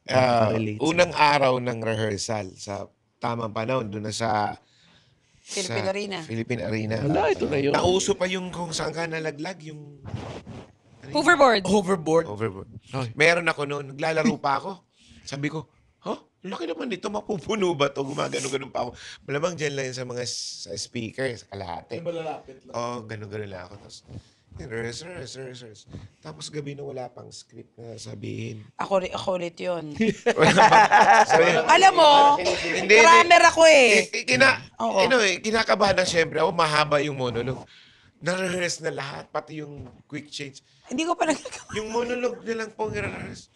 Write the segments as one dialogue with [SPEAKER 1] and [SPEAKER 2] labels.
[SPEAKER 1] Nakaka-relate
[SPEAKER 2] unang araw ng rehearsal sa tamang panahon doon na sa
[SPEAKER 3] Philippine Arena.
[SPEAKER 2] Philippine Arena.
[SPEAKER 1] Hala, ito na yun.
[SPEAKER 2] Nauso pa yung kung saan ka nalaglag, yung
[SPEAKER 4] Hoverboard.
[SPEAKER 2] overboard.
[SPEAKER 1] Ay.
[SPEAKER 2] Meron ako noon, naglalaro pa ako. Sabi ko, laki naman dito, mapupuno ba to? Gumagano-ganon pa ako. Malamang dyan lang yun sa mga sa speaker, sa kalahati.
[SPEAKER 5] Malalapit lang.
[SPEAKER 2] Ganon-ganon lang ako. Tapos, rehearse. Tapos gabi na wala pang script na sabihin.
[SPEAKER 3] Ako ulit yun.
[SPEAKER 2] Wala pang, sabi,
[SPEAKER 3] Alam mo, drummer ako eh. Oo.
[SPEAKER 2] Kinakabahan na siyempre. Ako, mahaba yung monologue. Na-rehearse na lahat, pati yung quick change.
[SPEAKER 3] Hindi ko pa nagagawa.
[SPEAKER 2] Yung monologue na lang po i-rehearse.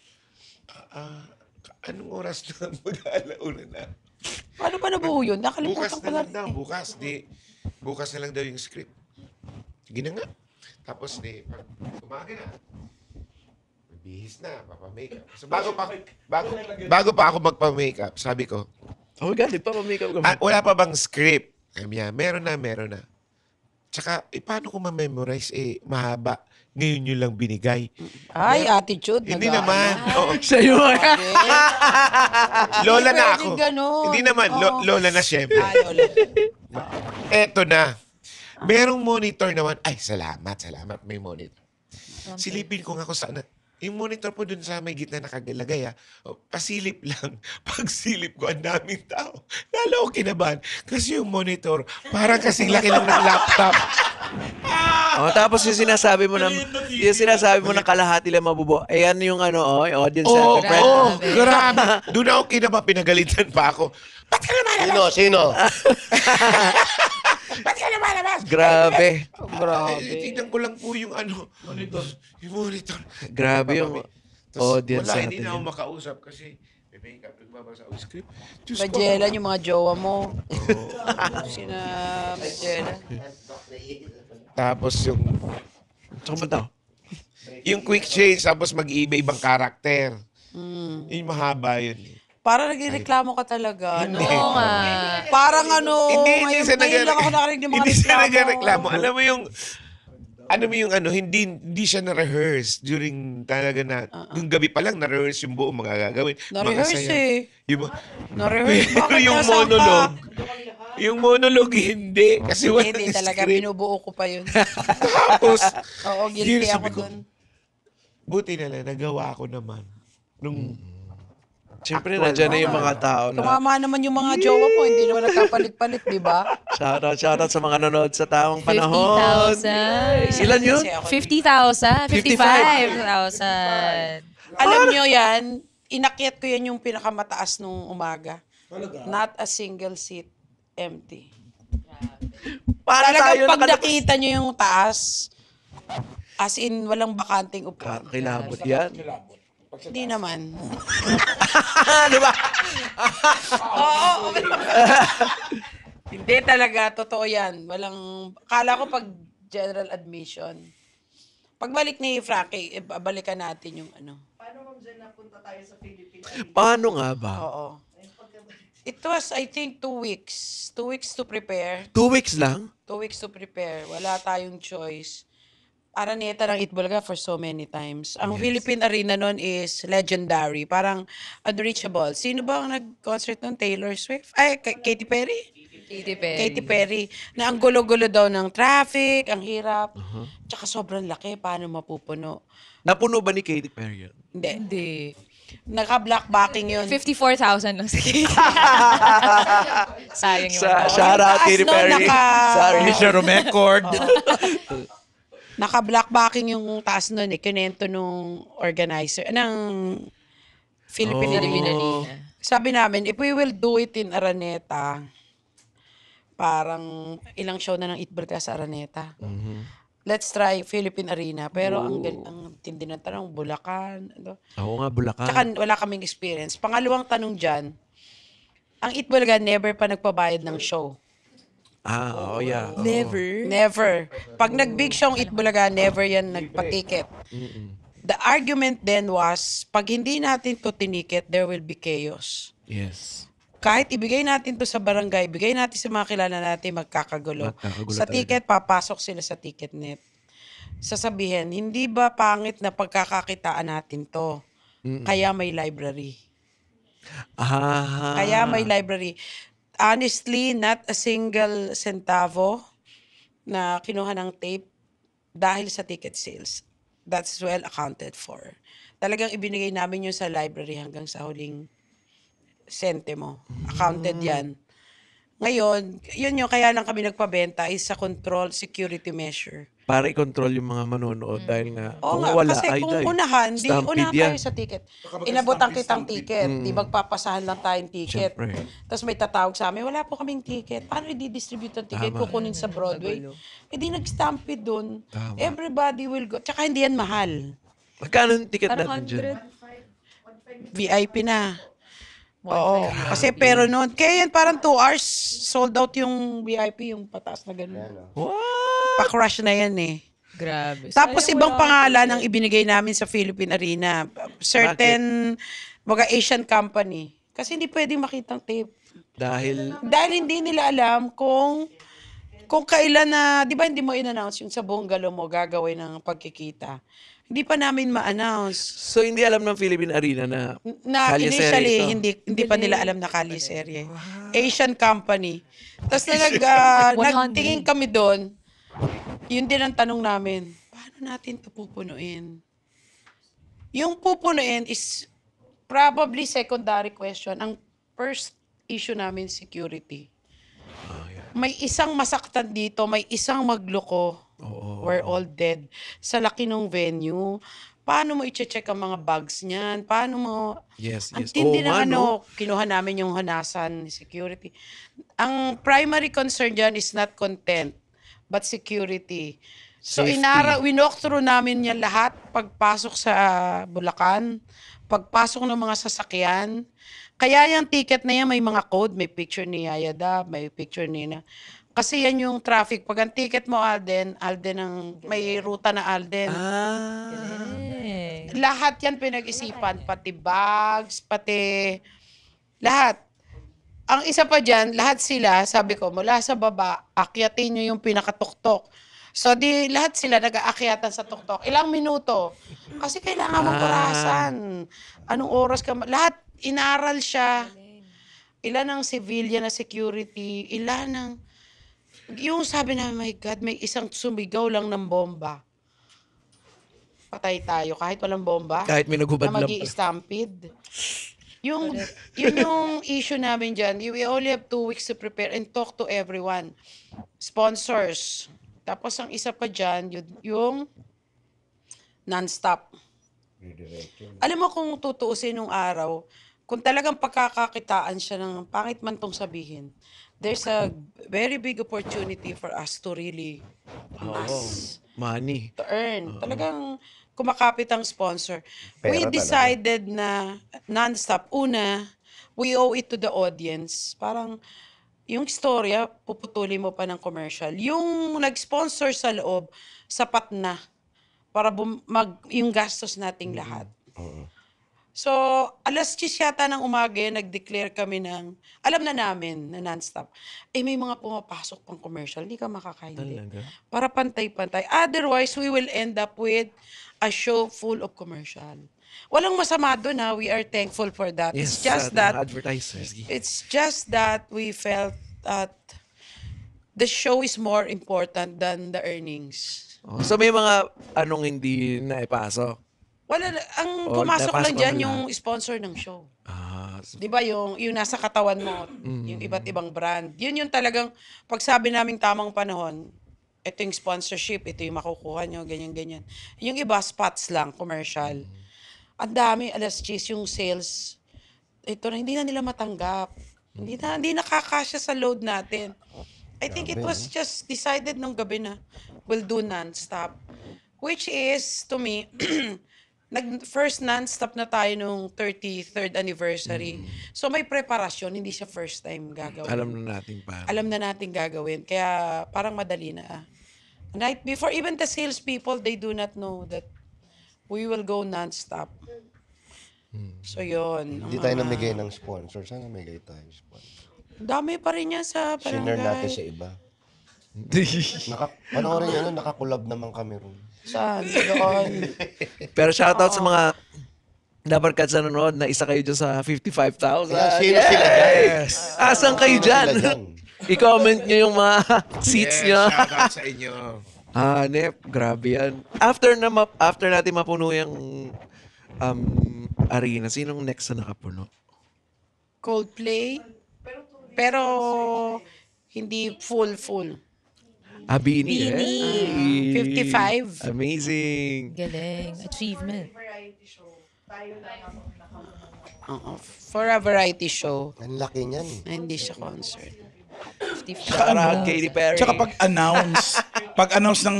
[SPEAKER 2] Anong oras na mag-alauna na?
[SPEAKER 3] Paano pa nabuo yun?
[SPEAKER 2] Bukas
[SPEAKER 3] Nakalimutan ko
[SPEAKER 2] na
[SPEAKER 3] na.
[SPEAKER 2] lang daw. Bukas na lang daw yung script. Sige na nga. Tapos pag umaga na, magbihis na, papamakeup. So bago pa ako magpa-makeup, sabi ko,
[SPEAKER 1] Oh my God, nagpapamakeup ka.
[SPEAKER 2] wala pa bang script? Sabi niya, meron na. Tsaka, paano ko ma-memorize? Mahaba. Ngayon nyo lang binigay.
[SPEAKER 3] Ay, attitude.
[SPEAKER 2] Hindi naman. Oo.
[SPEAKER 1] Sa'yo.
[SPEAKER 2] Lola na
[SPEAKER 3] pwedeng
[SPEAKER 2] ako.
[SPEAKER 3] ganun.
[SPEAKER 2] Hindi naman.
[SPEAKER 3] Oo.
[SPEAKER 2] Lola na siyempre.
[SPEAKER 3] Lola.
[SPEAKER 2] Eto na. Merong monitor naman. Ay, salamat. May monitor. Silipin ko nga kung saan. Yung monitor po dun sa may gitna nakagalagay. Pasilip lang. Pag silip ko, ang daming tao. Lalo ako kinabahan. Kasi yung monitor, parang kasing laki lang ng laptop.
[SPEAKER 1] Tapos yung sinasabi mo na kalahati lang mabubo. Ayan yung audience.
[SPEAKER 2] Grabe. Doon ako kinaba, pinagalitan pa ako. Ba't ka naman?
[SPEAKER 5] Sino?
[SPEAKER 2] Ba't ka naman?
[SPEAKER 1] Grabe.
[SPEAKER 2] Tignan ko lang po yung monitor. Yung monitor.
[SPEAKER 1] Grabe yung audience
[SPEAKER 2] Wala,
[SPEAKER 1] natin.
[SPEAKER 2] hindi na ako
[SPEAKER 1] yun.
[SPEAKER 2] makausap kasi may makeup, nagbabasa ako script. Diyos ko.
[SPEAKER 3] Magellan yung mga jowa mo. Sina Magellan.
[SPEAKER 2] Tapos
[SPEAKER 1] Saan ba to?
[SPEAKER 2] yung quick change, tapos mag-iiba-ibang karakter. Yung mahaba yun.
[SPEAKER 3] Parang nagreklamo ka talaga.
[SPEAKER 2] Hindi.
[SPEAKER 4] Oo nga.
[SPEAKER 3] Parang
[SPEAKER 2] Hindi siya
[SPEAKER 3] ngayon lang ako nakarinig ng mga
[SPEAKER 2] Hindi siya
[SPEAKER 3] reklamo.
[SPEAKER 2] nagreklamo. Alam mo yung hindi siya na-rehearse during talaga na, yung gabi pa lang na-rehearse yung buong mga gagawin.
[SPEAKER 3] Na-rehearse
[SPEAKER 2] Mga
[SPEAKER 3] eh.
[SPEAKER 2] Yung,
[SPEAKER 3] Na-rehearse.
[SPEAKER 2] pero
[SPEAKER 3] Bakit
[SPEAKER 2] yung
[SPEAKER 3] nasaan ka?
[SPEAKER 2] monologue hindi. Kasi wala
[SPEAKER 3] Hindi talaga,
[SPEAKER 2] script.
[SPEAKER 3] binubuo ko pa yun.
[SPEAKER 2] Tapos,
[SPEAKER 3] Oo, guilty
[SPEAKER 2] yun, sabi
[SPEAKER 3] ako
[SPEAKER 2] ko,
[SPEAKER 3] dun.
[SPEAKER 2] buti na lang, nagawa ko naman. Nung
[SPEAKER 1] Siyempre, nandiyan na yung mga tao na
[SPEAKER 3] Tumama naman yung mga jowa mo, hindi naman nagkapalit-palit, di ba?
[SPEAKER 1] shoutout sa mga nanonood sa tamang panahon.
[SPEAKER 4] 50,000.
[SPEAKER 1] Ilan yun?
[SPEAKER 3] Kasi ako-
[SPEAKER 4] 50,000? 55,000.
[SPEAKER 3] Alam nyo yan, inakyat ko yan yung pinakamataas nung umaga. Not a single seat empty.
[SPEAKER 1] Para tayo
[SPEAKER 3] Talagang pag
[SPEAKER 1] nakalabas.
[SPEAKER 3] nakita nyo yung taas, as in, walang bakanting upuan.
[SPEAKER 1] Kakilabot yan.
[SPEAKER 3] Hindi naman.
[SPEAKER 1] Ano ba?
[SPEAKER 3] Hindi talaga, totoo yan. Kala ko pag general admission. Pagbalik ni Frankie, balikan natin yung
[SPEAKER 1] Paano nga ba?
[SPEAKER 3] Oo. It was, I think, 2 weeks. 2 weeks to prepare.
[SPEAKER 1] 2 weeks lang?
[SPEAKER 3] 2 weeks to prepare. Wala tayong choice. Araneta ng Itbulaga for so many times. Ang Philippine Arena nun is legendary. Parang unreachable. Sino ba ang nag-concert nun? Taylor Swift? Ay, Katy Perry? Katy Perry. Na ang gulo-gulo daw ng traffic, ang hirap. Tsaka sobrang laki. Paano mapupuno?
[SPEAKER 1] Napuno ba ni Katy Perry yan?
[SPEAKER 3] Hindi. Naka-black backing yun.
[SPEAKER 4] 54,000 lang sige. Sayang yung
[SPEAKER 1] Shout out
[SPEAKER 3] taas
[SPEAKER 1] Katy
[SPEAKER 3] nun,
[SPEAKER 1] Perry. Sorry.
[SPEAKER 5] Mr. Record.
[SPEAKER 3] Naka-black backing yung taas nun eh. Kinento nung organizer, ng Philippine Arena. Sabi namin, if we will do it in Araneta, parang ilang show na ng Itbulaga sa Araneta. Let's try Philippine Arena. Pero ang tindi ng tanong, Bulacan.
[SPEAKER 1] Oo nga, Bulacan.
[SPEAKER 3] Tsaka wala kaming experience. Pangalawang tanong dyan, ang Itbulaga never pa nagpabayad ng show.
[SPEAKER 1] Yeah.
[SPEAKER 3] Never. Pag nag-big show ang Itbulaga, never yan nagpa-ticket. The argument then was, pag hindi natin to tiniket, there will be chaos.
[SPEAKER 1] Yes.
[SPEAKER 3] Kahit ibigay natin to sa barangay, ibigay natin sa mga kilala natin, magkakagulo. Sa
[SPEAKER 1] talaga.
[SPEAKER 3] ticket, papasok sila sa ticket net. Sasabihin, hindi ba pangit na pagkakakitaan natin to? Kaya may library. Kaya may library. Honestly, not a single centavo na kinuha ng tape dahil sa ticket sales. That's well accounted for. Talagang ibinigay namin yun sa library hanggang sa huling sentimo. Accounted yan. Ngayon, yun yung kaya lang kami nagpabenta is sa control security measure.
[SPEAKER 1] Para i-control yung mga manonood dahil nga
[SPEAKER 3] Oo
[SPEAKER 1] kung
[SPEAKER 3] nga,
[SPEAKER 1] wala
[SPEAKER 3] kasi
[SPEAKER 1] ay
[SPEAKER 3] kung
[SPEAKER 1] day.
[SPEAKER 3] unahan,
[SPEAKER 1] Stampede
[SPEAKER 3] unahan
[SPEAKER 1] yan.
[SPEAKER 3] kayo sa ticket. Inabutan kitang ticket. Di magpapasahan lang tayong ticket.
[SPEAKER 1] Siyempre.
[SPEAKER 3] Tapos may tatawag sa amin, wala po kaming ticket. Paano i-distribute ang ticket?
[SPEAKER 1] Tama.
[SPEAKER 3] Kukunin sa Broadway. Eh di nag-stampede dun. Everybody will go. Tsaka hindi yan mahal.
[SPEAKER 1] Magkano yung ticket
[SPEAKER 4] Parang
[SPEAKER 1] natin dyan?
[SPEAKER 4] 100.
[SPEAKER 3] VIP na. Oo. Kasi pero noon, kaya yan parang 2 hours sold out yung VIP, yung pataas na gano'n.
[SPEAKER 1] What?
[SPEAKER 3] Pa-crush na yan eh.
[SPEAKER 4] Grabe.
[SPEAKER 3] Tapos
[SPEAKER 4] Sayang
[SPEAKER 3] ibang
[SPEAKER 4] wala
[SPEAKER 3] pangalan
[SPEAKER 4] akong
[SPEAKER 3] ang ibinigay namin sa Philippine Arena. Certain mga Asian company. Kasi hindi pwedeng makitang tape.
[SPEAKER 1] Dahil
[SPEAKER 3] Dahil hindi nila alam kung kailan na, di ba hindi mo in-announce yung sa buong galo mo gagawin ng pagkikita. Hindi pa namin ma-announce.
[SPEAKER 1] so hindi alam ng Philippine Arena na
[SPEAKER 3] Na
[SPEAKER 1] Kalye
[SPEAKER 3] initially,
[SPEAKER 1] Serye ito.
[SPEAKER 3] hindi pa nila alam na Kalye Serye. Asian company. Tapos na
[SPEAKER 4] 100.
[SPEAKER 3] nagtingin kami doon, yun din ang tanong namin, paano natin ito pupunuin? Yung pupunuin is probably secondary question. Ang first issue namin, security. May isang masaktan dito, may isang magloko. We're all dead. Sa laki ng venue. Paano mo i-check ang mga bags niyan? Paano mo...
[SPEAKER 1] Yes,
[SPEAKER 3] Ang
[SPEAKER 1] yes.
[SPEAKER 3] tindi
[SPEAKER 1] Oo
[SPEAKER 3] ng
[SPEAKER 1] nga, no?
[SPEAKER 3] kinuha namin yung hanasan ni security. Ang primary concern dyan is not content, but security. So
[SPEAKER 1] Safety.
[SPEAKER 3] winok through namin yan lahat pagpasok sa Bulacan, pagpasok ng mga sasakyan. Kaya yung ticket na yan may mga code, may picture ni Yaya Dab, may picture ni na. Kasi yan yung traffic. Pag ang ticket mo Alden ang may ruta na Alden. Lahat yan pinag-isipan, pati bags, pati lahat. Ang isa pa dyan, lahat sila, sabi ko, mula sa baba, akyatin nyo yung pinakatuktok. So, di lahat sila nag-aakyatan sa tuktok. Ilang minuto. Kasi kailangan mong orasan. Anong oras ka? Lahat, inaral siya. Ilan ang civilian na security, ilan ang... Yung sabi namin, my God, may isang sumigaw lang ng bomba. Patay tayo kahit walang bomba.
[SPEAKER 1] Kahit may naghubad
[SPEAKER 3] na
[SPEAKER 1] lang.
[SPEAKER 3] magi-stampede. Yun yung issue namin dyan. We only have 2 weeks to prepare and talk to everyone. Sponsors. Tapos ang isa pa dyan, yung non-stop. Alam mo kung tutuusin nung araw, kung talagang pagkakakitaan siya ng pangit man tong sabihin, there's a very big opportunity for us to really
[SPEAKER 1] Money.
[SPEAKER 3] to earn. Talagang kumakapit ang sponsor. We
[SPEAKER 5] Pera
[SPEAKER 3] decided na non-stop. Una, we owe it to the audience. Parang yung istorya, puputulin mo pa ng commercial. Yung nag-sponsor sa loob, sapat na para yung gastos nating lahat. So, 10:00 yata ng umaga, nag-declare kami ng, alam na namin na non-stop. Eh, may mga pumapasok pang commercial, hindi ka makakaindi.
[SPEAKER 1] Talaga?
[SPEAKER 3] Para pantay-pantay. Otherwise, we will end up with a show full of commercial. Walang masama doon ha, we are thankful for that.
[SPEAKER 1] Yes,
[SPEAKER 3] It's just
[SPEAKER 1] sa
[SPEAKER 3] that,
[SPEAKER 1] advertisers.
[SPEAKER 3] it's just that we felt that the show is more important than the earnings.
[SPEAKER 1] So may mga anong hindi naipasok.
[SPEAKER 3] Wala, ang
[SPEAKER 1] Oh,
[SPEAKER 3] pumasok lang
[SPEAKER 1] napasok
[SPEAKER 3] dyan
[SPEAKER 1] naman
[SPEAKER 3] yung sponsor ng show.
[SPEAKER 1] So,
[SPEAKER 3] 'Di ba yung nasa katawan mo, yung iba't ibang brand. Yun yung talagang pag sabi naming tamang panahon, ito yung sponsorship, ito yung makukuha nyo, ganyan-ganyan. Yung iba, spots lang, commercial. Ang dami, 10:00 yung sales. Ito na, hindi na nila matanggap. Hindi nakakasya sa load natin. I think it was just decided nung gabi na we'll do non-stop. Which is, to me, first non-stop na tayo nung 33rd anniversary. So may preparasyon, hindi siya first time gagawin. Alam na natin gagawin. Kaya parang madali na. Night before, even the salespeople, they do not know that we will go non-stop. So yun.
[SPEAKER 5] Hindi tayo namigay ng sponsor. Sana namigay tayo sponsor.
[SPEAKER 3] Dami pa rin yan sa
[SPEAKER 5] Shiner natin
[SPEAKER 3] barangay.
[SPEAKER 5] sa iba. Panoorin nyo, nakakulab naman kami ron.
[SPEAKER 3] Saan? Doon.
[SPEAKER 1] Pero shoutout sa mga Dapat ka sa nanonood na isa kayo dyan sa 55,000.
[SPEAKER 5] Kaya sino sila dyan?
[SPEAKER 2] Yes.
[SPEAKER 1] Asan kayo
[SPEAKER 5] Sino
[SPEAKER 1] dyan?
[SPEAKER 5] sila dyan?
[SPEAKER 1] I-comment nyo yung mga seats nyo.
[SPEAKER 2] Shout out sa inyo.
[SPEAKER 1] Nep, grabe yan. After natin mapuno yung arena, sinong next na nakapuno?
[SPEAKER 3] Coldplay. Pero hindi full.
[SPEAKER 1] Bini.
[SPEAKER 3] Bini. 55.
[SPEAKER 1] Amazing.
[SPEAKER 4] Galing. Achievement.
[SPEAKER 3] Oo. For a variety show.
[SPEAKER 5] Ang laki niyan.
[SPEAKER 3] Na hindi siya concert.
[SPEAKER 4] 55.
[SPEAKER 1] Shout out Katy Perry.
[SPEAKER 6] Tsaka pag-announce ng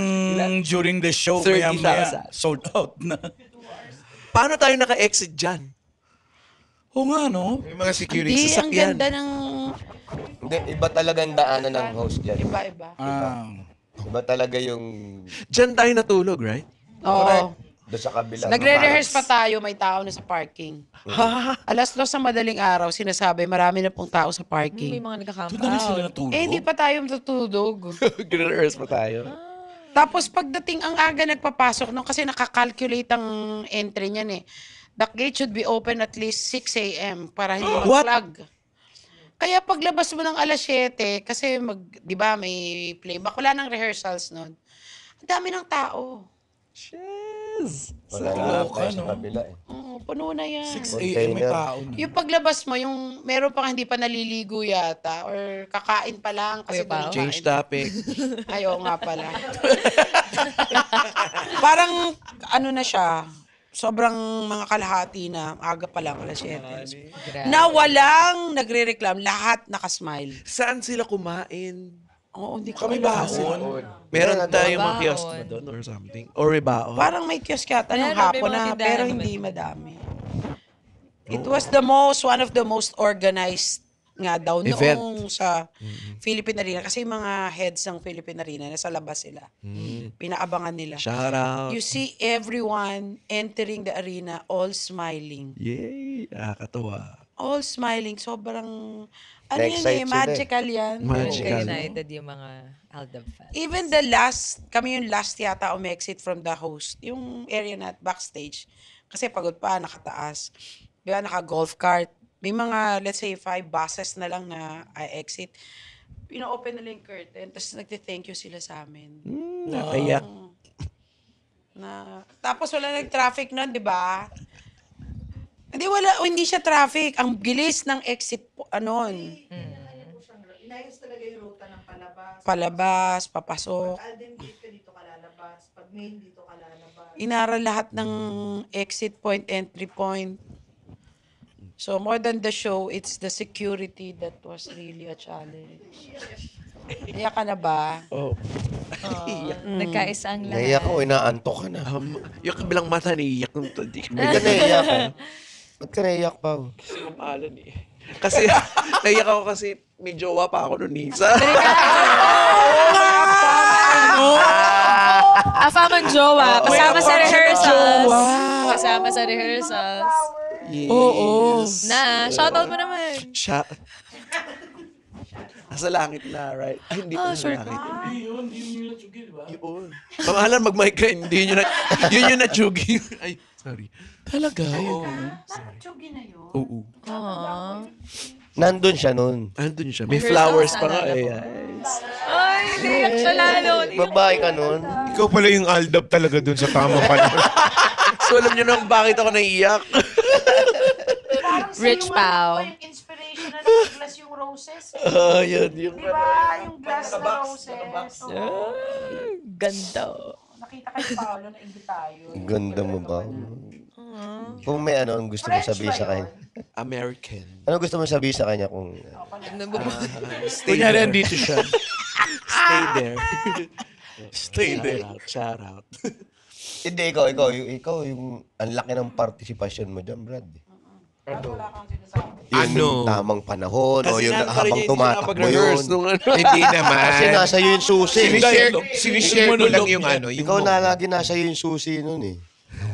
[SPEAKER 6] during the show,
[SPEAKER 1] 30,000.
[SPEAKER 6] sold out na.
[SPEAKER 1] Paano tayo naka-exit dyan?
[SPEAKER 6] Oo nga, no?
[SPEAKER 2] Yung mga security.
[SPEAKER 3] Hindi, ang
[SPEAKER 1] sasakyan.
[SPEAKER 3] ganda ng
[SPEAKER 5] Hindi, iba talaga ang daanan ng host dyan.
[SPEAKER 3] iba-iba.
[SPEAKER 5] Iba talaga yung
[SPEAKER 1] Dyan tayo natulog, right?
[SPEAKER 3] Oo.
[SPEAKER 5] doon sa kabila.
[SPEAKER 3] Nagre-rehearse pa tayo, may tao na sa parking.
[SPEAKER 1] Ha?
[SPEAKER 3] Alas 2 sa madaling araw, sinasabi, marami na pong tao sa
[SPEAKER 4] May
[SPEAKER 3] parking.
[SPEAKER 4] mga nagka-camp
[SPEAKER 6] Doon na rin sila
[SPEAKER 4] out.
[SPEAKER 6] natulog.
[SPEAKER 3] Hindi pa tayo matutulog.
[SPEAKER 1] Gina-rehearse pa tayo.
[SPEAKER 3] Tapos pagdating ang aga nagpapasok, no, kasi nakakalculate ang entry niyan eh. The gate should be open at least 6 a.m. para hindi
[SPEAKER 1] What?
[SPEAKER 3] mag-flag. Kaya paglabas mo ng alas 7, kasi di ba, may playback. Wala nang rehearsals nun. Ang dami ng tao.
[SPEAKER 1] Yes.
[SPEAKER 5] Wala na tayo sa kabila eh.
[SPEAKER 3] Oo, puno na yan.
[SPEAKER 6] 6 a.m. may tao na.
[SPEAKER 3] Yung paglabas mo, yung meron pang hindi pa naliligo yata or kakain pa lang kasi
[SPEAKER 4] Kuya Pao?
[SPEAKER 3] doon
[SPEAKER 1] Change
[SPEAKER 3] kumain.
[SPEAKER 1] topic.
[SPEAKER 3] Ay, oo nga pala. Parang ano na siya, sobrang mga kalahati na, aga pa lang, alas 7. Na walang nagre-reclam, lahat nakasmile.
[SPEAKER 1] Saan sila kumain?
[SPEAKER 3] Oo, hindi ko
[SPEAKER 6] Kami
[SPEAKER 3] alam.
[SPEAKER 6] baon.
[SPEAKER 1] Meron
[SPEAKER 5] Meron
[SPEAKER 1] tayong mga
[SPEAKER 4] baon.
[SPEAKER 1] kiosk ba doon or something? Or may baon?
[SPEAKER 3] Parang may kiosk yata nung
[SPEAKER 4] Meron, may
[SPEAKER 3] hapon
[SPEAKER 4] mga
[SPEAKER 3] na,
[SPEAKER 4] tindahan
[SPEAKER 3] pero
[SPEAKER 4] naman.
[SPEAKER 3] hindi madami. It was one of the most organized nga daw
[SPEAKER 1] Event.
[SPEAKER 3] noong sa Philippine Arena. Kasi yung mga heads ng Philippine Arena, nasa labas sila. Pinaabangan nila.
[SPEAKER 1] Shout out.
[SPEAKER 3] You see everyone entering the arena all smiling.
[SPEAKER 1] Yay! Nakakatawa.
[SPEAKER 3] All smiling. Sobrang, ano yan
[SPEAKER 5] Na-excite
[SPEAKER 3] eh,
[SPEAKER 5] sila
[SPEAKER 3] magical yan.
[SPEAKER 1] Magical.
[SPEAKER 4] United yung mga Aldab fans.
[SPEAKER 3] Even kami yung last yata umexit from the host. Yung area na backstage. Kasi pagod pa, nakataas. Diba, naka-golf cart. May mga, let's say, 5 buses na lang na exit. Pino-open nila yung curtain, tapos nagte-thank you sila sa amin.
[SPEAKER 1] Nakaiyak.
[SPEAKER 3] Tapos wala nag-traffic nun, di ba? Hindi siya traffic. Ang bilis ng exit po,
[SPEAKER 7] Inayos talaga yung ruta ng palabas.
[SPEAKER 3] palabas, papasok.
[SPEAKER 7] Alden Gate ka dito ka lalabas. Pag main dito ka lalabas.
[SPEAKER 3] Inara lahat ng exit point, entry point. So more than the show, it's the security that was really a challenge. Iyak ka na ba?
[SPEAKER 1] Oh.
[SPEAKER 4] Nagkaisa ang lahat.
[SPEAKER 5] Naiyak ako, inaantok ka na.
[SPEAKER 1] Yung kabilang mata niiyak nung hindi ko
[SPEAKER 5] Ba't ka naiyak ka? Ba't ka naiyak pa?
[SPEAKER 1] mapalan eh. Kasi, naiyak ako kasi may jowa pa ako nun eh.
[SPEAKER 4] Afamang jowa. Kasama sa rehearsals. Kasama sa rehearsals.
[SPEAKER 1] Yes.
[SPEAKER 6] Oo.
[SPEAKER 4] Na, shoutout mo naman.
[SPEAKER 1] Siya. Nasa langit na, right? Ay, hindi pa nasa
[SPEAKER 4] sure.
[SPEAKER 1] langit. Yun. Pamahalan mag-mic ka, hindi yun yung na-chugi. Ay, sorry.
[SPEAKER 6] Talaga?
[SPEAKER 3] Chugi na yun.
[SPEAKER 1] Oo.
[SPEAKER 5] Nandun siya nun.
[SPEAKER 1] Andun siya. May flowers pa nga eh.
[SPEAKER 4] Ay, naiyak siya lalo.
[SPEAKER 5] Babae ka nun.
[SPEAKER 2] Ikaw pala yung Aldab talaga dun sa tamang panahon.
[SPEAKER 1] So alam niyo na kung bakit ako naiiyak.
[SPEAKER 4] Rich Pao.
[SPEAKER 3] Yung inspiration na nag-glass yung roses.
[SPEAKER 1] Yun. Yung
[SPEAKER 3] Diba? Yung glass na roses. Oo.
[SPEAKER 4] Ganda.
[SPEAKER 3] Nakita kayo Paolo na ingit tayo.
[SPEAKER 5] Ang ganda mo ba? Kung may ang gusto mo sabihin sa kanya.
[SPEAKER 1] American.
[SPEAKER 5] Ano gusto mo sabihin sa kanya kung...
[SPEAKER 1] Stay
[SPEAKER 6] Kunyari,
[SPEAKER 1] there.
[SPEAKER 6] andito siya.
[SPEAKER 1] Stay there.
[SPEAKER 6] Stay there.
[SPEAKER 1] Shout out.
[SPEAKER 5] Hindi, ikaw yung ang laki ng participation mo dyan, Brad. Yung tamang panahon o yung habang tumatakbo yun.
[SPEAKER 1] Nung ano.
[SPEAKER 2] Hindi naman.
[SPEAKER 5] Kasi nasa iyo yung susi.
[SPEAKER 2] Sinishare ko lang yung ano. Yung
[SPEAKER 5] Ikaw na lagi nasa iyo yung susi nun eh.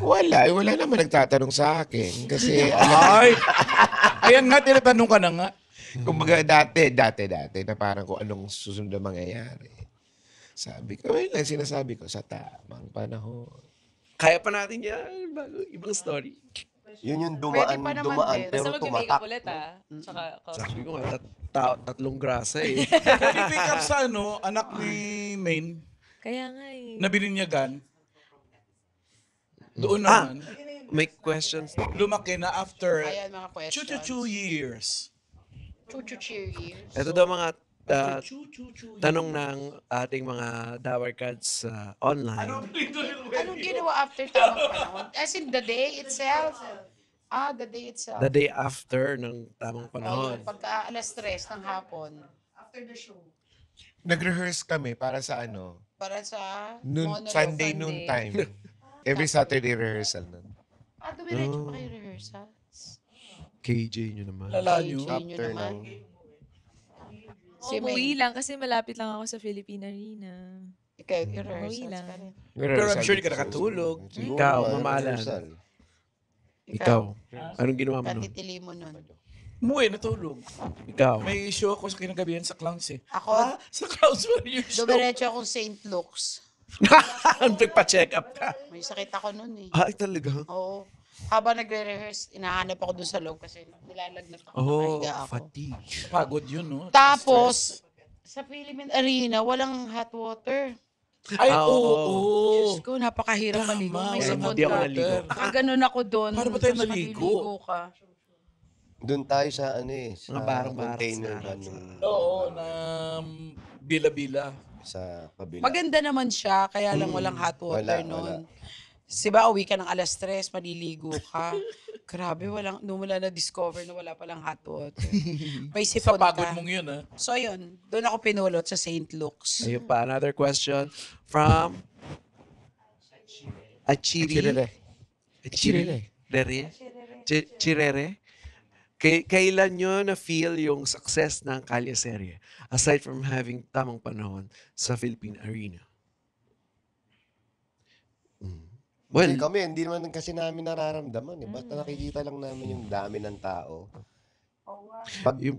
[SPEAKER 2] Wala naman nagtatanong sa akin. Kasi,
[SPEAKER 6] Ay! Ayan nga, tinatanong ka na nga.
[SPEAKER 2] kumbaga dati na parang kung anong susunod na mangyayari. Sabi ko, ayun lang sinasabi ko sa tamang panahon.
[SPEAKER 1] Kaya pa natin yan. Ibang story.
[SPEAKER 5] Yun yung
[SPEAKER 3] Pwede pa naman
[SPEAKER 5] dumaan,
[SPEAKER 3] din.
[SPEAKER 5] pero
[SPEAKER 4] Basta mag-makeup
[SPEAKER 5] tumatak.
[SPEAKER 4] ulit Tsaka
[SPEAKER 1] Sabi
[SPEAKER 4] costume.
[SPEAKER 1] ko nga, tatlong grasa eh.
[SPEAKER 6] Pwede pick up sa anak ni Maine,
[SPEAKER 4] Kaya nga eh.
[SPEAKER 6] na bininyagan. Doon naman,
[SPEAKER 1] May questions.
[SPEAKER 6] lumaki na after
[SPEAKER 3] Ayan mga questions.
[SPEAKER 6] 2 years.
[SPEAKER 3] Chuchu cheers.
[SPEAKER 1] Ito daw mga tanong ng ating mga Dower Cats online.
[SPEAKER 3] Anong ginawa after tamang panahon? As in the day itself? The day itself.
[SPEAKER 1] The day after ng tamang
[SPEAKER 3] Oh,
[SPEAKER 1] panahon.
[SPEAKER 3] yun, pagka alas 3 ng hapon.
[SPEAKER 7] After the show.
[SPEAKER 2] Nag-rehearse kami para sa
[SPEAKER 3] Para sa monologue.
[SPEAKER 2] Sunday noon time. Every Saturday rehearsal nun.
[SPEAKER 3] Dumiretso pa kayo rehearsals?
[SPEAKER 1] KJ nyo naman.
[SPEAKER 6] Lala nyo.
[SPEAKER 3] KJ nyo
[SPEAKER 5] After
[SPEAKER 3] naman.
[SPEAKER 5] ng...
[SPEAKER 3] Si
[SPEAKER 4] Umuwi
[SPEAKER 3] May,
[SPEAKER 4] lang kasi malapit lang ako sa Philippine Arena.
[SPEAKER 3] ikaw,
[SPEAKER 4] Umuwi
[SPEAKER 3] rehearsals
[SPEAKER 4] lang.
[SPEAKER 3] ka rin.
[SPEAKER 6] Pero I'm sure di ka nakatulog.
[SPEAKER 5] Siguro
[SPEAKER 1] Ikaw,
[SPEAKER 5] mga
[SPEAKER 1] mamahalan.
[SPEAKER 5] rehearsal.
[SPEAKER 1] Ikaw. Anong ginawa mo nun?
[SPEAKER 3] Katitili mo nun.
[SPEAKER 6] Umuwi, natulog.
[SPEAKER 1] Ikaw.
[SPEAKER 6] May show ako sa kinagabihan sa Clowns eh.
[SPEAKER 3] Ako,
[SPEAKER 6] Sa Clowns Warrior show.
[SPEAKER 3] dumiretso akong St. Luke's.
[SPEAKER 1] Nagpa-check up ka.
[SPEAKER 3] May sakit ako nun eh.
[SPEAKER 1] Ay, talaga?
[SPEAKER 3] Oo. Habang nagre-rehearse, inahanap ako dun sa loob kasi nilalagnat ako.
[SPEAKER 1] Oh,
[SPEAKER 3] nakahiga ako.
[SPEAKER 1] fatigue.
[SPEAKER 6] Pagod yun, no?
[SPEAKER 3] Tapos, sa Philippine Arena, walang hot water.
[SPEAKER 6] Ay,
[SPEAKER 1] Ah,
[SPEAKER 6] oo.
[SPEAKER 3] Diyos ko, napakahirap
[SPEAKER 6] Tama,
[SPEAKER 3] maligo. May
[SPEAKER 6] walang
[SPEAKER 3] sipon
[SPEAKER 1] hindi ako
[SPEAKER 3] ka.
[SPEAKER 1] naligo.
[SPEAKER 3] Nakaganon ako doon.
[SPEAKER 6] Paano ba tayo
[SPEAKER 3] Tapos
[SPEAKER 6] naligo?
[SPEAKER 3] maliligo ka.
[SPEAKER 5] Doon tayo sa sa
[SPEAKER 1] Mga barang-barang
[SPEAKER 5] container
[SPEAKER 1] snacks.
[SPEAKER 5] ba nung
[SPEAKER 6] Oo, na bila-bila.
[SPEAKER 5] sa kabila.
[SPEAKER 3] Maganda naman siya, kaya lang walang hot water
[SPEAKER 5] Wala,
[SPEAKER 3] noon. Diba, uwi ka ng alas 3, maliligo ka. Grabe, doon mo lang na-discover na wala palang hot water. May
[SPEAKER 6] Sa
[SPEAKER 3] sipon
[SPEAKER 6] pagod
[SPEAKER 3] ka.
[SPEAKER 6] mong yun, ha?
[SPEAKER 3] So, yun. Doon ako pinulot sa St. Luke's.
[SPEAKER 1] Ayun pa, another question from Achiri. Achiri. Chirere. Kailan nyo na-feel yung success ng Kalye Serye aside from having tamang panahon sa Philippine Arena? Well,
[SPEAKER 5] Hindi naman kasi namin nararamdaman. Basta nakikita lang namin yung dami ng tao.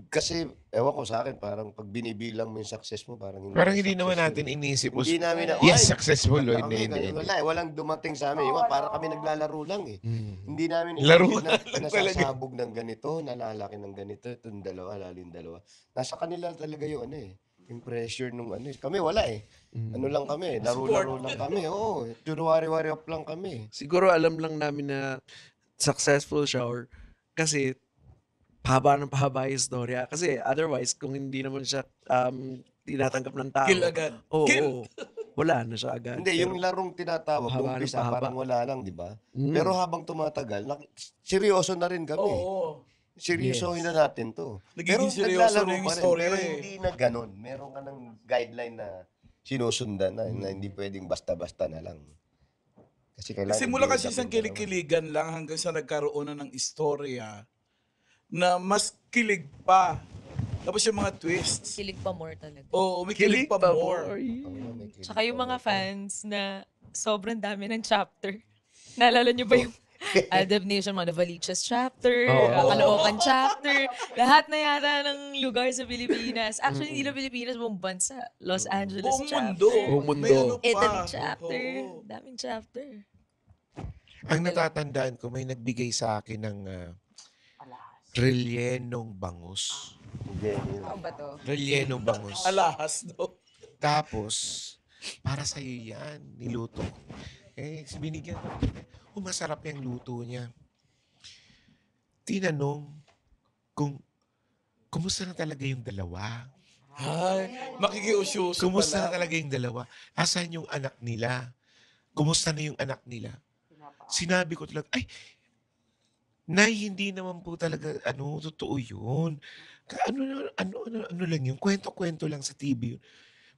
[SPEAKER 5] Kasi, ewan ko sa akin, parang pag binibilang mo yung success mo,
[SPEAKER 2] Parang hindi naman natin inisip.
[SPEAKER 5] Hindi namin na,
[SPEAKER 2] Yes,
[SPEAKER 5] "Ay,
[SPEAKER 2] successful. O,
[SPEAKER 5] kami,
[SPEAKER 2] hindi.
[SPEAKER 5] wala, walang dumating sa amin. Iwan, parang kami naglalaro lang eh. Hindi namin
[SPEAKER 2] Laro
[SPEAKER 5] na,
[SPEAKER 2] lang talaga.
[SPEAKER 5] nasasabog ng ganito, nalalaki ng ganito, itong dalawa, lalim dalawa. Nasa kanila talaga yung yung pressure nung Kami wala eh. Ano lang kami, laro-laro lang kami. Oo, wari-wari up lang kami.
[SPEAKER 1] siguro alam lang namin na successful siya or kasi pahaba ng pahaba yung storya. Kasi otherwise, kung hindi naman siya tinatanggap ng tao.
[SPEAKER 6] Kill agad.
[SPEAKER 1] Oo,
[SPEAKER 6] Kill.
[SPEAKER 1] oo. Wala na siya agad.
[SPEAKER 5] Hindi, yung larong tinatawag,
[SPEAKER 1] Haba ng
[SPEAKER 5] umpisa,
[SPEAKER 1] pahaba.
[SPEAKER 5] parang wala lang, di ba? Pero habang tumatagal, seryoso na rin kami.
[SPEAKER 6] Oo.
[SPEAKER 5] Seryosohin na natin to.
[SPEAKER 6] Nagiging
[SPEAKER 5] Pero
[SPEAKER 6] seryoso
[SPEAKER 5] naglalaro
[SPEAKER 6] na yung
[SPEAKER 5] pa rin,
[SPEAKER 6] story
[SPEAKER 5] pero
[SPEAKER 6] eh.
[SPEAKER 5] hindi na ganun. Meron ka ng guideline na sinusundan na hindi pwedeng basta-basta na lang. Kasi kailangan...
[SPEAKER 6] Simula kasi
[SPEAKER 5] build up
[SPEAKER 6] isang
[SPEAKER 5] yung dalawa.
[SPEAKER 6] kilig-kiligan lang hanggang sa nagkaroon na ng istorya na mas kilig pa. Tapos yung mga twists.
[SPEAKER 4] Kilig pa more talaga.
[SPEAKER 6] Oo, may kilig pa more.
[SPEAKER 5] Oo, may kilig
[SPEAKER 4] Tsaka yung
[SPEAKER 5] pa
[SPEAKER 4] mga
[SPEAKER 5] more.
[SPEAKER 4] fans na sobrang dami ng chapter. Naalala niyo ba yung Damnation, mga Novaliches chapter, Caloocan chapter, lahat na yata ng lugar sa Pilipinas. Actually, hindi lang Pilipinas, buong bansa. Los Angeles
[SPEAKER 6] Buong mundo.
[SPEAKER 4] chapter.
[SPEAKER 1] Buong mundo.
[SPEAKER 6] May ano pa.
[SPEAKER 4] Italy chapter.
[SPEAKER 6] Oo.
[SPEAKER 4] Daming chapter.
[SPEAKER 2] Ang natatandaan ko, may nagbigay sa akin ng rellenong bangus.
[SPEAKER 5] Hindi, yun.
[SPEAKER 3] Ano ba to?
[SPEAKER 2] Rellenong bangus.
[SPEAKER 6] Alahas, no?
[SPEAKER 2] Tapos, para sa'yo yan, niluto. Binigyan ko. Masarap yung luto niya. Tinanong kung kumusta na talaga yung dalawa.
[SPEAKER 6] Ay, makikiusyoso
[SPEAKER 2] Kumusta na
[SPEAKER 6] pala.
[SPEAKER 2] talaga yung dalawa? Asan yung anak nila? Kumusta na yung anak nila? Sinabi ko talaga, ay, Nay, hindi naman po talaga, totoo yun. Ano lang yun? Kwento-kwento lang sa TV yun.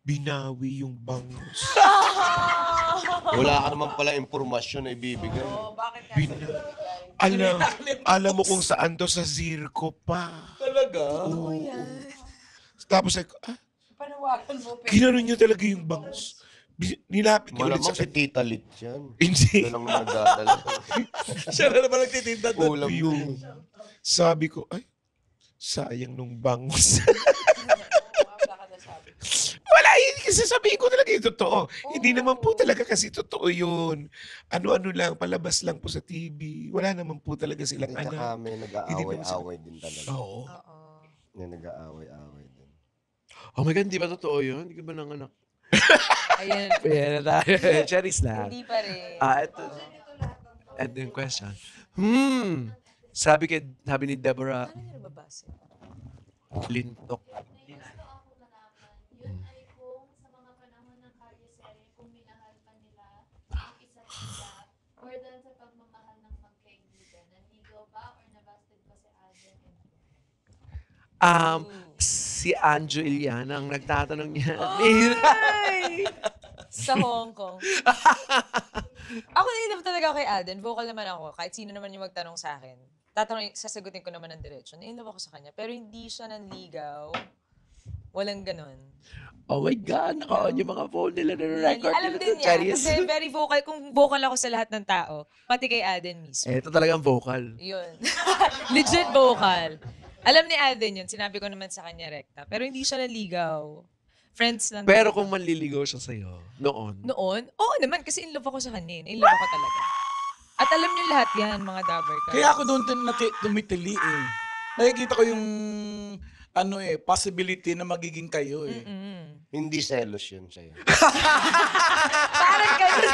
[SPEAKER 2] Binawi yung bangus.
[SPEAKER 5] Wala ka naman pala impormasyon na ibibigay.
[SPEAKER 3] Bakit ka?
[SPEAKER 2] Alam mo kung saan to, sa Zirko pa.
[SPEAKER 6] Talaga?
[SPEAKER 2] Oo. Tapos,
[SPEAKER 3] Panawagan mo.
[SPEAKER 2] ginanon niya talaga yung bangus. Nilapit niya ulit
[SPEAKER 5] Malamang
[SPEAKER 2] sa
[SPEAKER 5] si Tita Lit yan.
[SPEAKER 2] Hindi.
[SPEAKER 5] Ito lang nagdadala.
[SPEAKER 6] Siya na naman nagtitinda doon.
[SPEAKER 5] Ulam yun.
[SPEAKER 2] Sabi ko, ay, sayang nung bangus. Wala, kasi sabihin ko talaga yung totoo. Hindi naman po talaga kasi totoo yun. Ano-ano lang, palabas lang po sa TV. Wala naman po talaga silang
[SPEAKER 5] At saka may
[SPEAKER 2] Hindi naman sila-
[SPEAKER 5] nag-aaway-away din talaga.
[SPEAKER 2] Oo.
[SPEAKER 4] Oo.
[SPEAKER 5] May nag-aaway-away din.
[SPEAKER 1] Oh my God, di ba totoo yun? Hindi ka ba nanganak?
[SPEAKER 4] Ayun.
[SPEAKER 1] Pwede na tayo. Cherries lang.
[SPEAKER 4] Hindi pa rin.
[SPEAKER 1] Ito yung question. Sabi ni Deborah
[SPEAKER 4] Ano nyo nababasa?
[SPEAKER 1] Lintok.
[SPEAKER 8] Gusto ako malaman, yun ay kung sa mga panahon ng kalye-serye, kung minahal pa nila ang isa't isa, more than sa pagmamahal ng magkaibigan. Nanligaw ba or nabasted pa si Alden?
[SPEAKER 1] Si Anjo Iliana ang nagtatanong niya.
[SPEAKER 4] Sa Hong Kong. Ako naman talaga ako kay Alden. Vocal naman ako. Kahit sino naman yung magtanong sa akin. Sasagutin ko naman ng diretsyo. Na-inlove ako sa kanya. Pero hindi siya nanligaw. Walang ganon.
[SPEAKER 1] Oh my God, naka-on yung mga phone nila na record
[SPEAKER 4] Alam
[SPEAKER 1] nila
[SPEAKER 4] din
[SPEAKER 1] sa
[SPEAKER 4] niya.
[SPEAKER 1] Cherries.
[SPEAKER 4] Kasi very vocal. Kung vocal ako sa lahat ng tao, pati kay Alden mismo.
[SPEAKER 1] Ito talagang vocal.
[SPEAKER 4] Yun. Legit vocal. Alam ni Alden yun. Sinabi ko naman sa kanya rekta. Pero hindi siya naligaw. Friends lang.
[SPEAKER 1] Pero
[SPEAKER 4] talaga.
[SPEAKER 1] kung manliligaw siya sa'yo, noon.
[SPEAKER 4] Noon? Oo naman. Kasi in love ako sa kanya. In love ako talaga. At alam niyo lahat yan, mga dabber ka.
[SPEAKER 6] Kaya ako doon tumitili eh. Nakikita ko yung possibility na magiging kayo eh.
[SPEAKER 5] Hindi selos yun sa'yo.
[SPEAKER 4] Parang kami.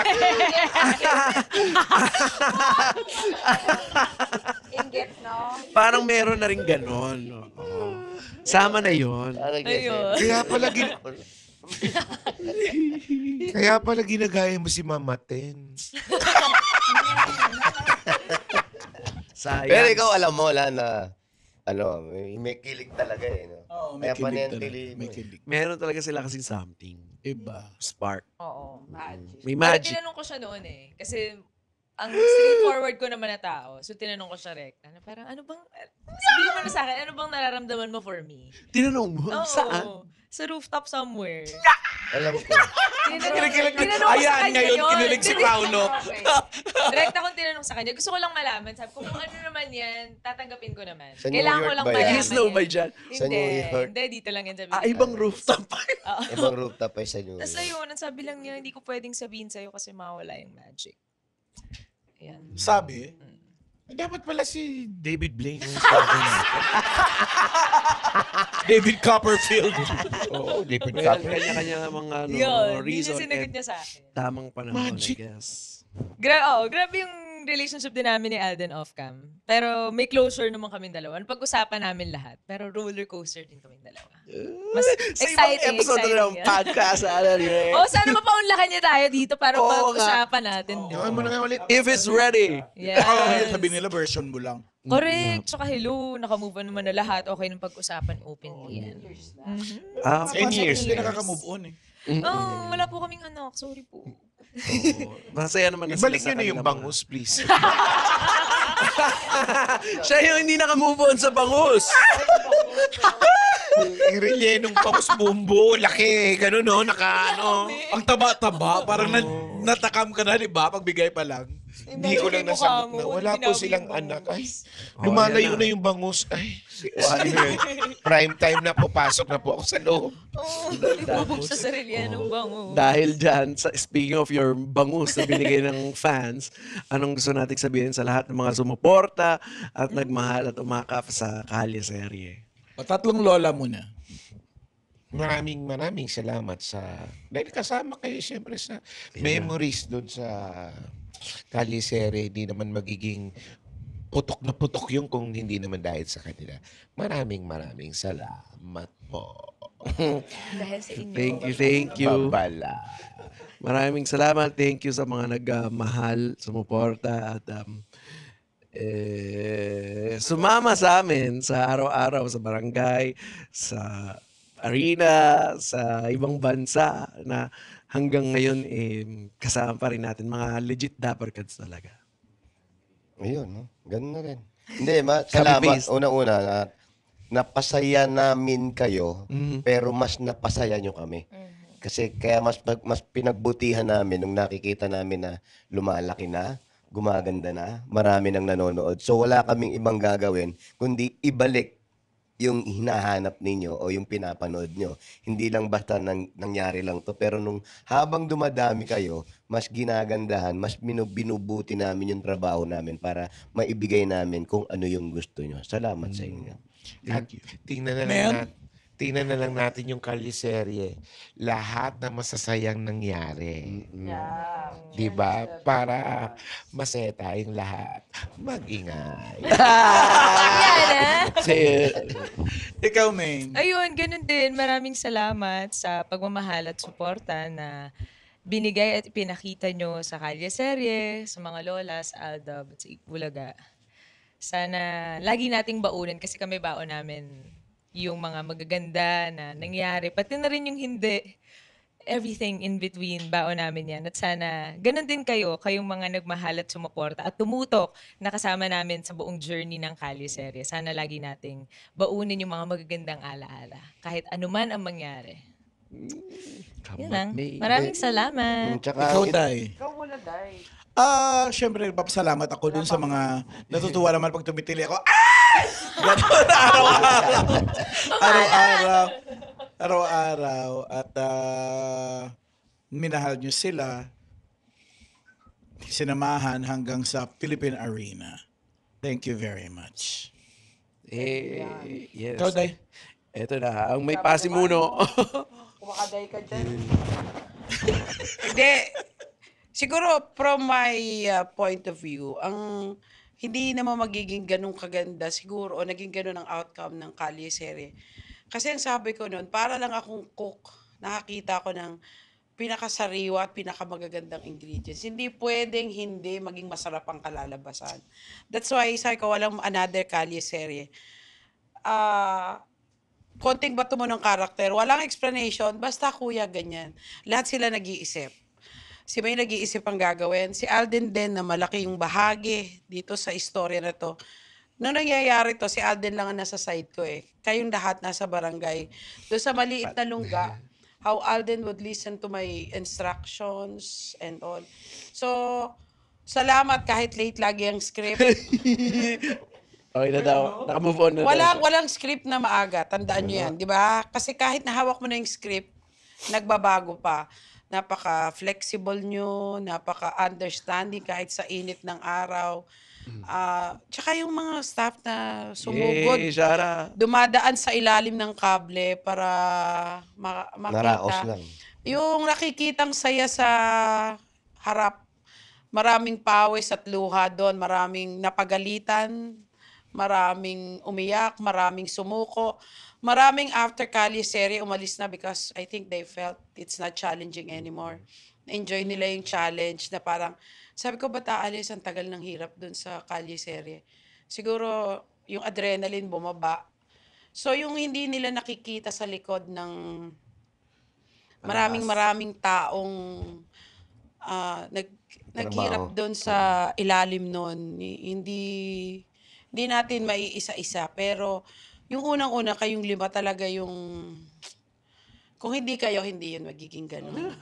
[SPEAKER 3] Inggit, no?
[SPEAKER 1] Parang meron na rin ganon. Oo. Sama na yon.
[SPEAKER 5] Parang
[SPEAKER 4] Ayun.
[SPEAKER 2] Kaya pala ginagaya mo si Mama Ten.
[SPEAKER 1] Sayang.
[SPEAKER 5] Pero ikaw alam mo, wala na, may kilig talaga eh. No?
[SPEAKER 6] Oo, may
[SPEAKER 5] Kaya
[SPEAKER 6] kilig
[SPEAKER 5] panentili
[SPEAKER 6] talaga.
[SPEAKER 5] mo
[SPEAKER 6] May
[SPEAKER 5] eh.
[SPEAKER 6] kilig.
[SPEAKER 1] Meron talaga sila kasing something.
[SPEAKER 6] Iba.
[SPEAKER 1] Spark.
[SPEAKER 4] Oo.
[SPEAKER 1] May
[SPEAKER 4] Pero
[SPEAKER 1] magic.
[SPEAKER 4] tinanong ko siya noon eh. Kasi ang straightforward ko naman na tao. So tinanong ko siya rekta. Na parang ano bang, sabihin mo na sa akin, ano bang nararamdaman mo for me?
[SPEAKER 1] Tinanong mo?
[SPEAKER 4] Oo.
[SPEAKER 1] Saan?
[SPEAKER 4] Sa rooftop somewhere.
[SPEAKER 5] Alam ko.
[SPEAKER 4] Tinanong ko sa
[SPEAKER 6] Ayan,
[SPEAKER 4] kanya
[SPEAKER 6] ngayon,
[SPEAKER 4] yun.
[SPEAKER 6] kinilig si Paulo.
[SPEAKER 4] Okay. Direkta kong tinanong sa kanya. Gusto ko lang malaman. Sabi ko, kung ano naman yan, tatanggapin ko naman.
[SPEAKER 5] Sa New
[SPEAKER 4] Kailangan ko
[SPEAKER 5] York
[SPEAKER 4] lang
[SPEAKER 5] ba yan?
[SPEAKER 4] malaman.
[SPEAKER 1] His no
[SPEAKER 4] yan.
[SPEAKER 1] ba dyan?
[SPEAKER 5] Sa New York.
[SPEAKER 4] Hindi, dito lang yan sabi.
[SPEAKER 1] Ibang rooftop pa.
[SPEAKER 5] Ibang rooftop ay sa New
[SPEAKER 4] Tapos
[SPEAKER 5] York.
[SPEAKER 4] ayun, ang sabi lang niya, hindi ko pwedeng sabihin sa'yo kasi mawala yung magic. Ayan.
[SPEAKER 6] Sabi,
[SPEAKER 2] Dapat pala si David Blaine.
[SPEAKER 6] David Copperfield.
[SPEAKER 2] Oo, David
[SPEAKER 1] Well, kanya-kanya mga
[SPEAKER 4] Yun, yun
[SPEAKER 1] reason
[SPEAKER 4] yung sinagot
[SPEAKER 1] and
[SPEAKER 4] niya sa akin.
[SPEAKER 1] tamang panahon,
[SPEAKER 2] Magic.
[SPEAKER 1] I guess.
[SPEAKER 4] Grabe yung relationship din namin ni Alden off-cam. Pero may closure naman kaming dalawa. Pag-usapan namin lahat. Pero roller coaster din kaming dalawa. Mas
[SPEAKER 1] Sa ibang
[SPEAKER 4] exciting,
[SPEAKER 1] episode
[SPEAKER 4] exciting.
[SPEAKER 1] na ng podcast, eh.
[SPEAKER 4] Oh, sana mapaunlakan niya tayo dito para
[SPEAKER 1] Oo nga.
[SPEAKER 4] pag-usapan natin.
[SPEAKER 2] Yung mo na nga ulit.
[SPEAKER 1] If it's ready.
[SPEAKER 4] Yes.
[SPEAKER 6] Sabi nila, version mo lang.
[SPEAKER 4] Correct. Tsaka hello, nakamove on naman na lahat. Okay nang pag-usapan openly yan.
[SPEAKER 2] 10 years.
[SPEAKER 6] Hindi nakaka-move on eh.
[SPEAKER 4] Oh, wala po kaming anak. Sorry po.
[SPEAKER 1] Masaya naman na
[SPEAKER 2] Ibalik
[SPEAKER 1] sila
[SPEAKER 2] nyo
[SPEAKER 1] sa
[SPEAKER 2] na yung
[SPEAKER 1] kanilang
[SPEAKER 2] bangus, please.
[SPEAKER 1] Siya yung hindi naka-move on sa bangus.
[SPEAKER 2] Yung relyenong bangus bumbo, laki, gano'n no,
[SPEAKER 6] Ang taba-taba, parang natakam ka na, di ba? Pagbigay pa lang.
[SPEAKER 2] Hindi ko lang nasagot na wala po silang anak. Ay, lumalayo na yung bangus. Ay, prime time na po, pasok na po ako sa loob.
[SPEAKER 4] Ibubog sa sarili yan ng bango.
[SPEAKER 1] Dahil dyan, speaking of your bangus na binigay ng fans, anong gusto natin sabihin sa lahat ng mga sumuporta at nagmahal at umakap sa Kalye Serye?
[SPEAKER 6] O, tatlong lola muna.
[SPEAKER 2] Maraming salamat sa... Dahil kasama kayo siyempre sa memories doon sa Kalye Serye. Hindi naman magiging putok na putok yung kung hindi naman dahil sa kanila. Maraming salamat po.
[SPEAKER 4] Dahil sa inyo.
[SPEAKER 1] Thank you.
[SPEAKER 2] Babala.
[SPEAKER 1] Maraming salamat. Thank you sa mga nagmahal, sumuporta at sumama sa amin sa araw-araw sa barangay, sa arena, sa ibang bansa na hanggang ngayon kasama pa rin natin mga legit Dapper Cats talaga.
[SPEAKER 5] Ayun, no? Ganun na rin. Hindi, salamat.
[SPEAKER 1] Copy-paste.
[SPEAKER 5] Una-una, napasaya namin kayo, pero mas napasaya nyo kami. Kasi kaya mas pinagbutihan namin nung nakikita namin na lumalaki na, gumaganda na, marami nang nanonood. So wala kaming ibang gagawin, kundi ibalik yung hinahanap ninyo o yung pinapanood nyo. Hindi lang basta nangyari lang to, pero nung habang dumadami kayo, mas ginagandahan, mas binubuti namin yung trabaho namin para maibigay namin kung ano yung gusto nyo. Salamat sa inyo.
[SPEAKER 2] At tingnan na lang
[SPEAKER 6] Ma'am?
[SPEAKER 2] natin. Tingnan na lang natin yung kalyeserye. Lahat na masasayang nangyari. Di ba? Para masaya tayong lahat. Mag-ingay.
[SPEAKER 4] Yan ah.
[SPEAKER 6] Ikaw, Maine.
[SPEAKER 4] Ayun, ganun din. Maraming salamat sa pagmamahal at suporta na binigay at ipinakita nyo sa Kalye Serye, sa mga lola, sa Aldab at sa Itbulaga. Sana lagi nating baunin kasi kami baon namin yung mga magaganda na nangyari. Pati na rin yung hindi. Everything in between, baon namin yan. At sana, ganun din kayo, kayong mga nagmahal at sumuporta at tumutok na kasama namin sa buong journey ng Kalye Serye. Sana lagi nating baunin yung mga magagandang alaala. Kahit anuman ang mangyari. Yun lang. Maraming salamat.
[SPEAKER 5] Tsaka,
[SPEAKER 6] Ikaw, Tay.
[SPEAKER 3] Ikaw muna, Day.
[SPEAKER 6] Siyempre, papasalamat ako dun sa mga natutuwa naman pag tumitili ako. Ah! Ganun, araw-araw. Araw-araw. Araw-araw. At minahal nyo sila. Sinamahan hanggang sa Philippine Arena. Thank you very much.
[SPEAKER 1] Yes.
[SPEAKER 6] Ikaw, Day.
[SPEAKER 1] Ito na, ang may pasimuno.
[SPEAKER 3] Kumakaday ka dyan. Hindi. Siguro, from my point of view, ang hindi naman magiging ganun kaganda siguro o naging ganun ang outcome ng Kalye Serye. Kasi ang sabi ko noon, para lang akong cook, nakakita ko ng pinakasariwa at pinakamagagandang ingredients. Hindi pwedeng hindi maging masarap ang kalalabasan. That's why sabi ko, walang another Kalye Serye. Konting bato mo ng karakter, walang explanation, basta kuya, ganyan. Lahat sila nag-iisip. Si May nag-iisip ang gagawin. Si Alden din na malaki yung bahagi dito sa istorya na to. Nung nangyayari to, si Alden lang ang nasa side ko eh. Kayong lahat nasa barangay. Doon sa maliit na lungga, how Alden would listen to my instructions and all. So, salamat kahit late lagi ang script.
[SPEAKER 1] Okay na daw. Naka-move on na daw.
[SPEAKER 3] Walang script na maaga. Tandaan nyo yan, di ba? Kasi kahit nahawak mo na yung script, nagbabago pa. Napaka-flexible nyo, napaka-understanding kahit sa init ng araw. Tsaka yung mga staff na sumugod,
[SPEAKER 1] Shara.
[SPEAKER 3] dumadaan sa ilalim ng kable para
[SPEAKER 5] naraos
[SPEAKER 3] makita.
[SPEAKER 5] lang.
[SPEAKER 3] Yung nakikitang saya sa harap, maraming pawis at luha doon, maraming napagalitan, maraming umiyak, maraming sumuko. Maraming after Kalye Serye umalis na because I think they felt it's not challenging anymore. Enjoy nila yung challenge na parang, sabi ko ba't aalis? Ang tagal ng hirap dun sa Kalye Serye. Siguro yung adrenaline bumaba. So yung hindi nila nakikita sa likod ng maraming taong naghirap doon sa ilalim nun. Hindi natin maiisa-isa. Pero yung unang-una, kayong lima talaga yung... Kung hindi kayo, hindi yun magiging ganun.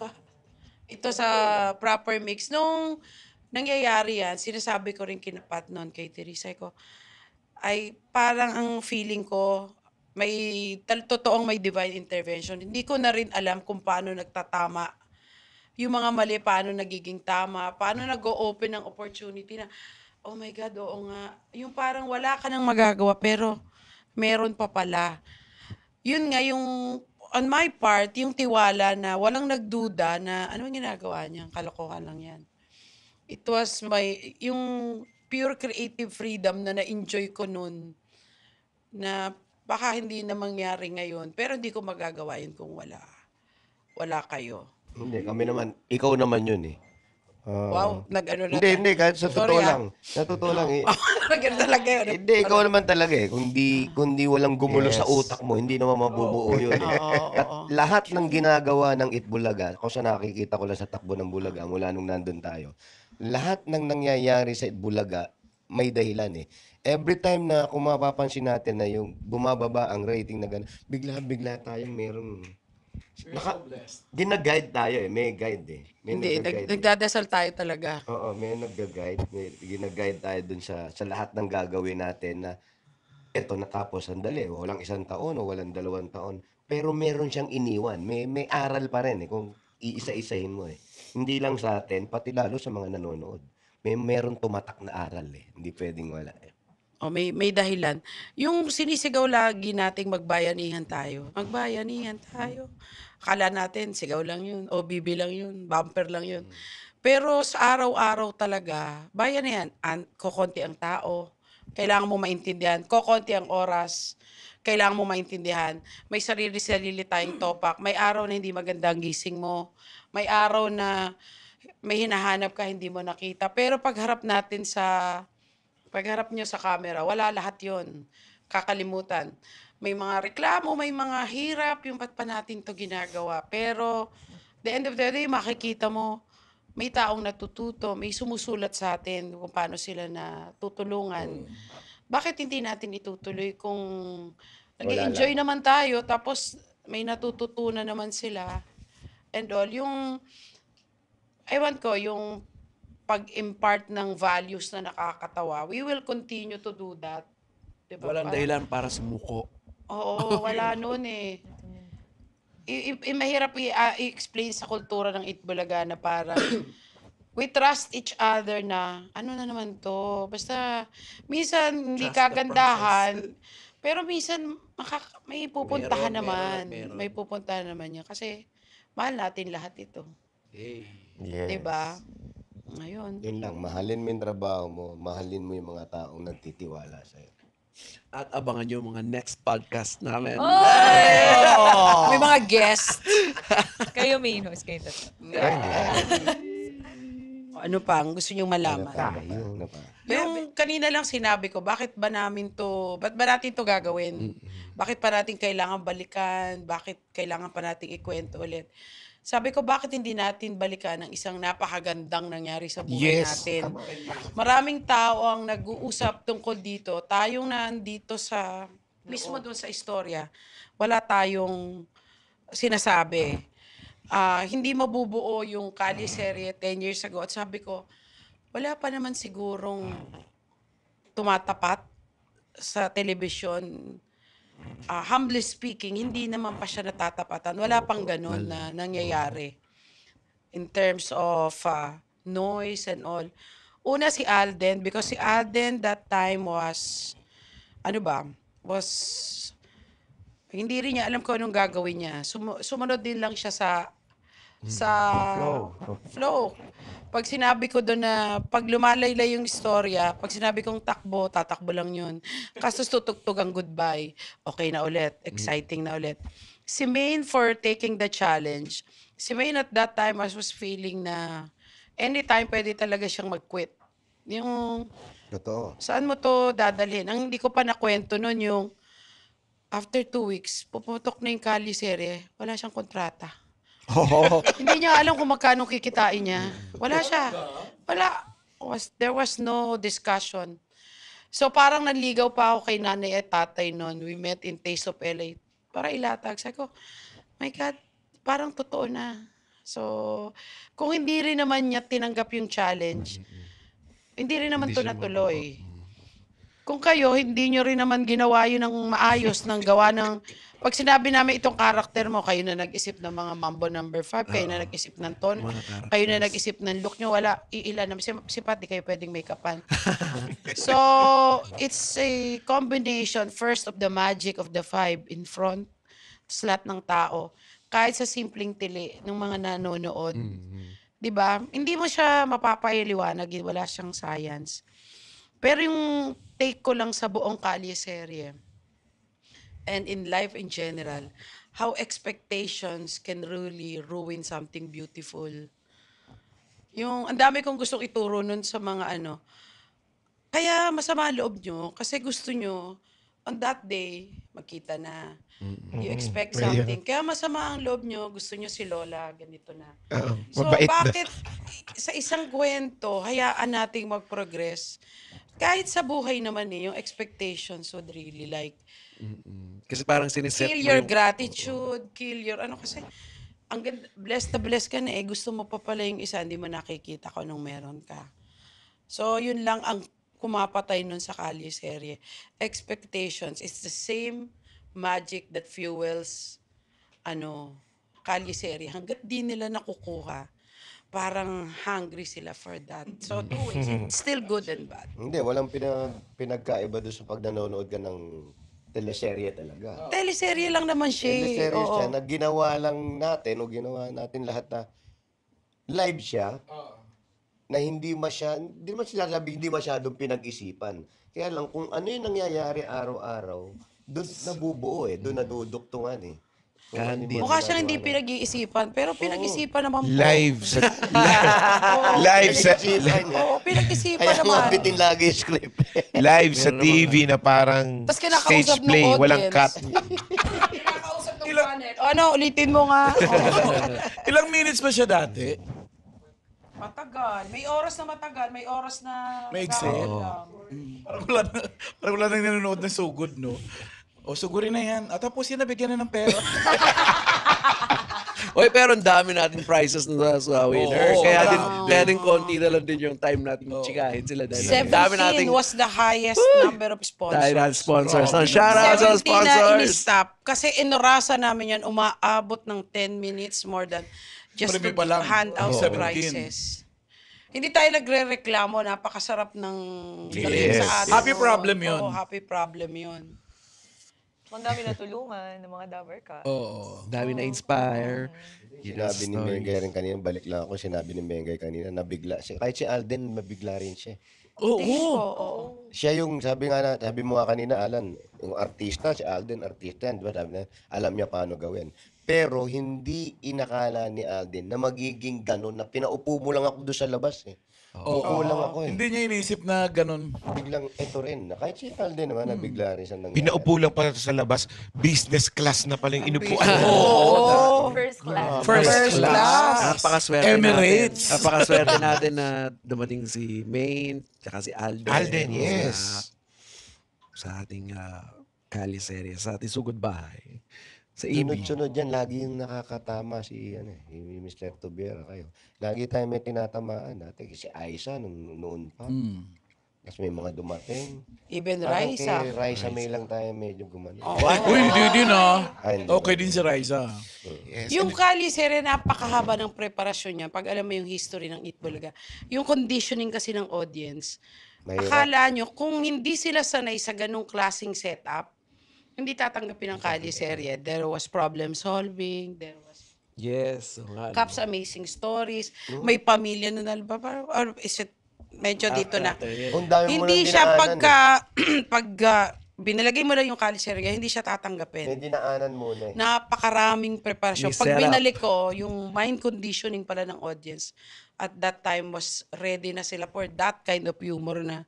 [SPEAKER 3] Ito sa proper mix. Nung nangyayari yan, sinasabi ko rin kinapat noon kay Teresa ko, ay parang ang feeling ko, totoong may divine intervention. Hindi ko na rin alam kung paano nagtatama. Yung mga mali, paano nagiging tama, paano nag-o-open ng opportunity na, oh my God, oo nga. Yung parang wala ka nang magagawa, pero meron pa pala. Yun nga, yung on my part, yung tiwala na walang nagduda na ano ginagawa niya, kalokohan lang yan. It was yung pure creative freedom na na-enjoy ko nun na baka hindi na mangyari ngayon, pero hindi ko magagawa yun kung wala kayo.
[SPEAKER 5] Hindi, kami naman, ikaw naman yun eh.
[SPEAKER 3] Wow, nag-ano na.
[SPEAKER 5] Hindi, kahit sa totoo
[SPEAKER 3] Sorry,
[SPEAKER 5] lang. Sa totoo lang eh.
[SPEAKER 3] Ganun talaga yun.
[SPEAKER 5] Hindi, ikaw naman talaga eh. Kundi walang gumulo sa utak mo, hindi naman mabubuo yun. At lahat ng ginagawa ng Itbulaga, kung sa nakikita ko lang sa takbo ng Bulaga, mula nung nandun tayo, lahat ng nangyayari sa Itbulaga, may dahilan eh. Every time na kung mapapansin natin na yung bumababa ang rating na gano'n, bigla-bigla tayong merong... Gina-guide tayo eh. May guide eh.
[SPEAKER 3] Hindi, nagdadasal tayo talaga.
[SPEAKER 5] Oo, may nag-guide. May gina-guide tayo dun sa lahat ng gagawin natin na eto natapos, sandali, walang 1 taon o walang 2 taon. Pero meron siyang iniwan, may aral pa rin kung iisa-isahin mo Hindi lang sa atin, pati lalo sa mga nanonood. Meron tumatak na aral hindi pwedeng wala
[SPEAKER 3] O may dahilan. Yung sinisigaw lagi nating magbayanihan tayo. Magbayanihan tayo. Akala natin sigaw lang yun, o bibi lang yun, bumper lang yun. Pero sa araw-araw talaga, bayanihan, kokonti ang tao, kailangan mo maintindihan, kokonti ang oras, kailangan mo maintindihan. May sarili-sarili tayong topak. May araw na hindi maganda ang gising mo. May araw na may hinahanap ka, hindi mo nakita. Pero pagharap nyo sa camera, wala lahat yon. Kakalimutan. May mga reklamo, may mga hirap, yung ba't pa natin to ginagawa. Pero, the end of the day, makikita mo, may taong natututo, may sumusulat sa atin kung paano sila natutulungan. Bakit hindi natin itutuloy kung nag-enjoy naman tayo, tapos may natututunan naman sila and all. Yung, ewan ko, yung pag-impart ng values na nakakatawa, we will continue to do that. Diba?
[SPEAKER 1] Walang dahilan para sumuko.
[SPEAKER 3] Oo, wala nun mahirap i-explain sa kultura ng Itbulaga na parang we trust each other na ano na naman to. Basta minsan hindi
[SPEAKER 1] Trust the
[SPEAKER 3] kagandahan, pero minsan may pupuntahan naman.
[SPEAKER 1] meron.
[SPEAKER 3] May pupuntahan naman niya kasi mahal natin lahat ito.
[SPEAKER 1] Hey.
[SPEAKER 5] Yes.
[SPEAKER 3] Diba? Ngayon.
[SPEAKER 5] Yun lang, mahalin mo yung trabaho mo, mahalin mo yung mga taong nagtitiwala sa'yo.
[SPEAKER 1] At abangan nyo mga next podcast namin.
[SPEAKER 3] May mga guests.
[SPEAKER 4] Kayo main host, kayo tatlo.
[SPEAKER 3] Ano pa ang gusto niyong malaman?
[SPEAKER 5] Ano pa?
[SPEAKER 3] Yung kanina lang sinabi ko, ba't ba natin to gagawin? Bakit pa natin kailangan balikan? Bakit kailangan pa natin ikwento ulit? Sabi ko, bakit hindi natin balikan ang isang napakagandang nangyari sa buhay natin? Maraming tao ang nag-uusap tungkol dito. Tayong nandito mismo doon sa istorya, wala tayong sinasabi. Hindi mabubuo yung Kalye serye 10 years ago. At sabi ko, wala pa naman sigurong tumatapat sa telebisyon. Humbly speaking, hindi naman pa siya natatapatan. Wala pang ganun na nangyayari in terms of noise and all. Una si Alden, because si Alden that time was, hindi rin niya alam kung anong gagawin niya. Sumunod din lang siya sa flow. Pag sinabi ko doon na pag lumalaylay yung istorya, pag sinabi kong takbo, tatakbo lang yun. Kasos tutugtog ang goodbye, okay na ulit, exciting na ulit. Si Maine for taking the challenge. Si Maine at that time I was feeling na anytime pwede talaga siyang mag-quit. Yung
[SPEAKER 5] Totoo.
[SPEAKER 3] saan mo to dadalhin? Ang hindi ko pa nakwento noon yung after 2 weeks, puputok na yung Kalye serye, wala siyang kontrata. Hindi niya alam kung magkano kikitain niya. Wala siya. There was no discussion. So parang nanligaw pa ako kay nanay at tatay noon. We met in Taste of LA. Para ilatag. Sabi ko, my God, parang totoo na. So, kung hindi rin naman niya tinanggap yung challenge, hindi rin naman to natuloy. Kung kayo, hindi nyo rin naman ginawa yun ng maayos, ng gawa ng... Pag sinabi namin itong karakter mo, kayo na nag-isip ng mga Mambo number 5, kayo na nag-isip ng tone, kayo na nag-isip ng look nyo, wala, iilan naman. Si Pat, di kayo pwedeng make-upan. So, it's a combination, first of the magic of the 5 in front, sa lahat ng tao. Kahit sa simpleng tili ng mga nanonood. Diba? Hindi mo siya mapapayaliwanag, wala siyang science. Pero yung take ko lang sa buong Kalye serye, and in life in general, how expectations can really ruin something beautiful. Yung, ang dami kong gustong ituro nun sa mga kaya masama ang loob nyo, kasi gusto nyo, on that day, magkita na. You expect something. Kaya masama ang loob nyo, gusto nyo si Lola, ganito na. So, bakit sa isang kwento, hayaan nating mag-progress? Kahit sa buhay naman yung expectations would really like,
[SPEAKER 1] Kasi parang siniset
[SPEAKER 3] kill
[SPEAKER 1] mo
[SPEAKER 3] your
[SPEAKER 1] yung...
[SPEAKER 3] gratitude, kill your, kasi, ang blessed na blessed ka na gusto mo pa pala yung isa, hindi mo nakikita kung anong meron ka. So, yun lang ang kumapatay nun sa Kalye serye. Expectations is the same magic that fuels Kalye serye. Hanggat di nila nakukuha, parang hungry sila for that. So, two ways. It's still good and bad.
[SPEAKER 5] Hindi, walang pinagkaiba doon sa pag nanonood ka ng teleserye talaga.
[SPEAKER 3] Teleserye lang naman siya.
[SPEAKER 5] Teleserye
[SPEAKER 3] Oo.
[SPEAKER 5] siya na ginawa lang natin o ginawa natin lahat na live siya na hindi naman sinasabi hindi masyadong pinag-isipan. Kaya lang kung ano yung nangyayari araw-araw, doon nabubuo doon naduduktungan Kung ano yung
[SPEAKER 3] Mukha siyang
[SPEAKER 5] ginagawa
[SPEAKER 3] hindi
[SPEAKER 5] natin.
[SPEAKER 3] pinag-iisipan, pero pinag-isipan naman po.
[SPEAKER 2] Live sa...
[SPEAKER 3] Oo,
[SPEAKER 2] live sa...
[SPEAKER 5] Pinag-isipan niya.
[SPEAKER 3] Oo, pinag-isipan
[SPEAKER 5] Kaya
[SPEAKER 3] naman.
[SPEAKER 5] mabitin lagi yung script.
[SPEAKER 2] Live sa TV na parang
[SPEAKER 3] Tas kinakausap
[SPEAKER 2] stage
[SPEAKER 3] ng
[SPEAKER 2] play,
[SPEAKER 3] audience.
[SPEAKER 2] walang cut.
[SPEAKER 3] Kinakausap ng panel. Ulitin mo nga.
[SPEAKER 6] Ilang minutes ba siya dati?
[SPEAKER 3] Matagal. May oras na matagal. May oras na...
[SPEAKER 6] Maigsi.
[SPEAKER 3] lang.
[SPEAKER 6] Parang wala nang nanonood ng sugod, no? O, sugurin na yan. At tapos yan, nabigyan na ng pera.
[SPEAKER 1] Oy, pero ang dami nating prizes na sa winner.
[SPEAKER 6] Oo,
[SPEAKER 1] Kaya din konti na lang din yung time natin chikahin sila. Dahil ang dami
[SPEAKER 3] 17 was the highest number of sponsors.
[SPEAKER 1] Dahil natin sponsors. So, shout out sa
[SPEAKER 3] 17 na
[SPEAKER 1] sponsors.
[SPEAKER 3] in-stop. Kasi inorasa namin yan, umaabot ng 10 minutes more than just
[SPEAKER 6] Premi
[SPEAKER 3] to
[SPEAKER 6] pa lang.
[SPEAKER 3] hand out
[SPEAKER 6] Oo.
[SPEAKER 3] prizes. Hindi tayo nagre-reklamo. Napakasarap ng
[SPEAKER 2] Yes.
[SPEAKER 3] sa atin.
[SPEAKER 6] Happy problem yun.
[SPEAKER 3] Oo, happy problem yun.
[SPEAKER 4] Ang dami natulungan ng mga Dabber ka.
[SPEAKER 6] Oo.
[SPEAKER 1] Dami na inspire.
[SPEAKER 5] Sinabi ni Mengay rin kanina, balik lang ako, sinabi ni Mengay kanina, nabigla siya. Kahit si Alden, mabigla rin siya.
[SPEAKER 6] Oo.
[SPEAKER 5] Siya yung, sabi mo nga kanina, Alan, yung artista, si Alden, artista yan, di ba? Sabi na, alam niya paano gawin. Pero hindi inakala ni Alden na magiging ganun, na pinaupo mo lang ako doon sa labas Upo lang ako
[SPEAKER 6] Hindi niya inisip na ganun.
[SPEAKER 5] Biglang ito rin. Kahit si Alden naman, nabigla rin siya nangyari.
[SPEAKER 2] Pinaupo lang pala sa labas, business class na pala yung inupuan.
[SPEAKER 4] First class.
[SPEAKER 6] First class.
[SPEAKER 1] Napakaswerte
[SPEAKER 6] Emirates.
[SPEAKER 1] natin. Napakaswerte natin na dumating si Maine, tsaka si Alden.
[SPEAKER 2] Alden, yes.
[SPEAKER 1] Sa ating Kalye serye, sa ating sugod bahay. Sa EB.
[SPEAKER 5] Sunod-sunod yan, lagi yung nakakatama si Mr. Tubiera kayo. Lagi tayo may tinatamaan natin. Si Aiza noon pa. Tapos may mga dumating.
[SPEAKER 3] Even
[SPEAKER 5] Parang
[SPEAKER 3] Raisa.
[SPEAKER 5] kay Raisa may lang tayo medyo gumano.
[SPEAKER 6] Uy, hindi din
[SPEAKER 5] Ay, hindi.
[SPEAKER 6] Okay din si Raisa.
[SPEAKER 2] Yes.
[SPEAKER 3] Yung Kalye serye, napakahaba ng preparasyon niya. Pag alam mo yung history ng Itbulaga. Yung conditioning kasi ng audience.
[SPEAKER 5] Mahirap.
[SPEAKER 3] Akala nyo, kung hindi sila sanay sa ganong klaseng setup, hindi tatanggapin ng Kalye serye. There was problem solving, there was
[SPEAKER 1] Yes. oo nga, no.
[SPEAKER 3] Cap's Amazing Stories, may pamilya na nalba, or is it medyo dito na?
[SPEAKER 5] Kung dami mo
[SPEAKER 3] Hindi
[SPEAKER 5] lang
[SPEAKER 3] siya
[SPEAKER 5] dinaanan
[SPEAKER 3] pag binalagay mo lang yung Kalye serye, hindi siya tatanggapin.
[SPEAKER 5] May dinaanan muna
[SPEAKER 3] Napakaraming preparasyon.
[SPEAKER 1] May
[SPEAKER 3] Pag
[SPEAKER 1] setup.
[SPEAKER 3] binalik ko, yung mind conditioning pala ng audience at that time was ready na sila for that kind of humor na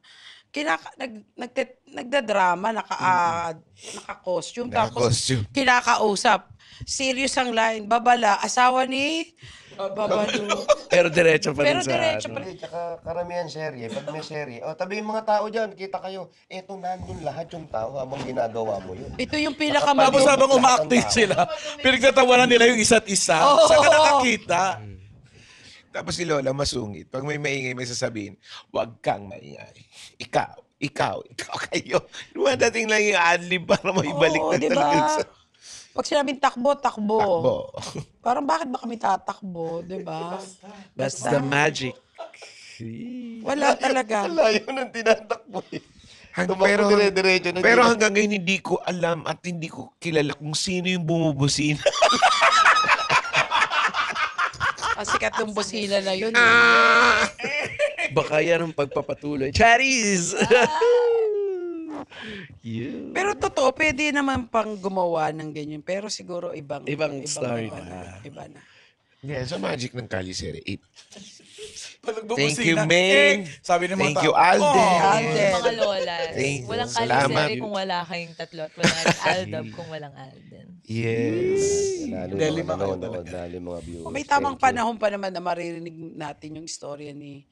[SPEAKER 3] nagdadrama, naka-costume, tapos
[SPEAKER 2] Naka-costume.
[SPEAKER 3] kinakausap. Serious ang line, babala, asawa ni Babalu.
[SPEAKER 1] Pero diretso pa
[SPEAKER 3] Pero
[SPEAKER 1] rin sa...
[SPEAKER 3] diretso pa
[SPEAKER 1] ano.
[SPEAKER 3] rin.
[SPEAKER 5] Tsaka karamihan serye, pag may serye, tabi yung mga tao dyan, kita kayo, eto nandun lahat yung tao habang ginagawa mo yun.
[SPEAKER 3] Ito yung
[SPEAKER 6] Tapos
[SPEAKER 3] pinakamabuti.
[SPEAKER 6] habang umaacting sila, pinagtatawanan nila yung isa't isa. Saan ka nakakita?
[SPEAKER 2] Tapos si Lola masungit. Pag may maingay, may sasabihin, huwag kang maingay. Ikaw kayo. Lumadating lang yung adlib para maibalik
[SPEAKER 3] Oo,
[SPEAKER 2] na
[SPEAKER 3] di
[SPEAKER 2] talaga
[SPEAKER 3] ba?
[SPEAKER 2] sa
[SPEAKER 3] Pag sinabing takbo.
[SPEAKER 2] takbo.
[SPEAKER 3] Parang bakit ba kami tatakbo, di ba?
[SPEAKER 1] That's the magic.
[SPEAKER 3] Wala talaga.
[SPEAKER 5] Layo ng tinatakbo
[SPEAKER 2] Pero,
[SPEAKER 5] dire-diretso na
[SPEAKER 2] pero
[SPEAKER 5] dito.
[SPEAKER 2] hanggang ngayon hindi ko alam at hindi ko kilala kung sino yung bumubusina.
[SPEAKER 3] Ang sikat ng busina na yun.
[SPEAKER 1] Baka yan ang pagpapatuloy. Cherries! Yeah.
[SPEAKER 3] Pero totoo, pwede naman pang gumawa ng ganyan. Pero siguro ibang
[SPEAKER 1] story
[SPEAKER 3] iba
[SPEAKER 1] na.
[SPEAKER 3] Iba na.
[SPEAKER 2] Yeah, sa magic ng Kalye Serie 8.
[SPEAKER 6] Pag
[SPEAKER 2] Thank you,
[SPEAKER 6] nagbubusina,
[SPEAKER 2] Ming.
[SPEAKER 6] sabi ng mga
[SPEAKER 2] Thank
[SPEAKER 6] tao,
[SPEAKER 2] you, Alden.
[SPEAKER 6] "Oh,
[SPEAKER 3] Alden.
[SPEAKER 4] Mga lola.
[SPEAKER 2] Thank you.
[SPEAKER 4] Walang
[SPEAKER 2] Salamat.
[SPEAKER 4] Kalye kung wala kayong tatlo at wala rin Aldab kung walang Alden.
[SPEAKER 2] Yes.
[SPEAKER 5] Lalo
[SPEAKER 6] Dahil
[SPEAKER 5] mga
[SPEAKER 6] lima kayo
[SPEAKER 5] nanonood, lalo mga viewers.
[SPEAKER 3] May tamang
[SPEAKER 5] Thank you.
[SPEAKER 3] panahon pa naman na maririnig natin yung istorya ni...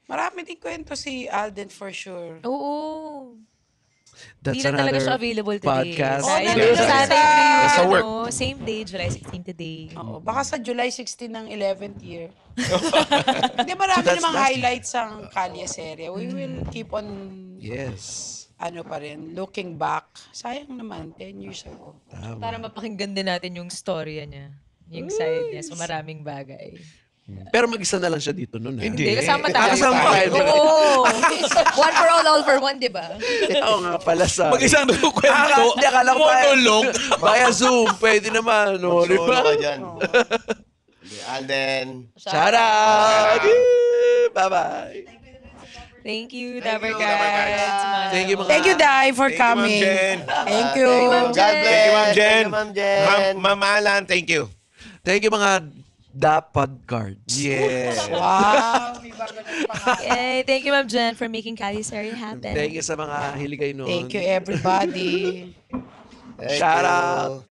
[SPEAKER 3] Marami din kwento si Alden for sure.
[SPEAKER 4] Oo.
[SPEAKER 1] That's
[SPEAKER 4] Hindi na talaga
[SPEAKER 1] another
[SPEAKER 4] siya available today.
[SPEAKER 1] podcast.
[SPEAKER 4] Dahil
[SPEAKER 3] nandun
[SPEAKER 4] sa
[SPEAKER 3] sa-
[SPEAKER 4] ating
[SPEAKER 2] Sa work.
[SPEAKER 4] same day, July 16 today.
[SPEAKER 3] Oo, baka sa July 16 ng 11th year. Hindi, marami
[SPEAKER 1] So that's
[SPEAKER 3] namang
[SPEAKER 1] last
[SPEAKER 3] highlights ang Kalye serye. We will keep on
[SPEAKER 1] Yes.
[SPEAKER 3] ano pa rin, looking back, sayang naman, 10 years ago.
[SPEAKER 1] Tama.
[SPEAKER 4] Para mapakinggan din natin yung storya niya. Yung side niya sa maraming bagay.
[SPEAKER 1] Pero mag-isa na lang siya dito noon.
[SPEAKER 4] Hindi, kasama tayo.
[SPEAKER 1] Kasama tayo.
[SPEAKER 4] Oo. One for all for one, di ba?
[SPEAKER 1] Oo nga pala sa...
[SPEAKER 6] Mag-isang nagkukwento.
[SPEAKER 1] Hindi, akala ko
[SPEAKER 6] Monolog.
[SPEAKER 1] Via Zoom, pwede naman. No, di
[SPEAKER 5] Solo
[SPEAKER 1] ba?
[SPEAKER 5] ka dyan. Hindi, Alden.
[SPEAKER 1] Shout out! Bye-bye!
[SPEAKER 4] Thank you,
[SPEAKER 2] Thank you,
[SPEAKER 4] Dabarcats.
[SPEAKER 2] Dabarcats.
[SPEAKER 1] Thank you, mga...
[SPEAKER 3] Thank you, Dai, for
[SPEAKER 2] Thank you, Ma'am
[SPEAKER 3] coming.
[SPEAKER 2] Jen.
[SPEAKER 3] Thank you.
[SPEAKER 5] God bless.
[SPEAKER 2] Thank you, Ma'am Jen.
[SPEAKER 5] Thank you, Ma'am Jen.
[SPEAKER 2] Ma'am Alan, thank you.
[SPEAKER 1] Thank you, mga Dapod cards.
[SPEAKER 2] Yes.
[SPEAKER 3] Wow.
[SPEAKER 4] Yay, thank you, Ma'am Jen, for making Calisari happen.
[SPEAKER 1] Thank you sa mga hiligay noon.
[SPEAKER 3] Thank you, everybody.
[SPEAKER 5] Thank
[SPEAKER 1] Shout
[SPEAKER 5] you.
[SPEAKER 1] out.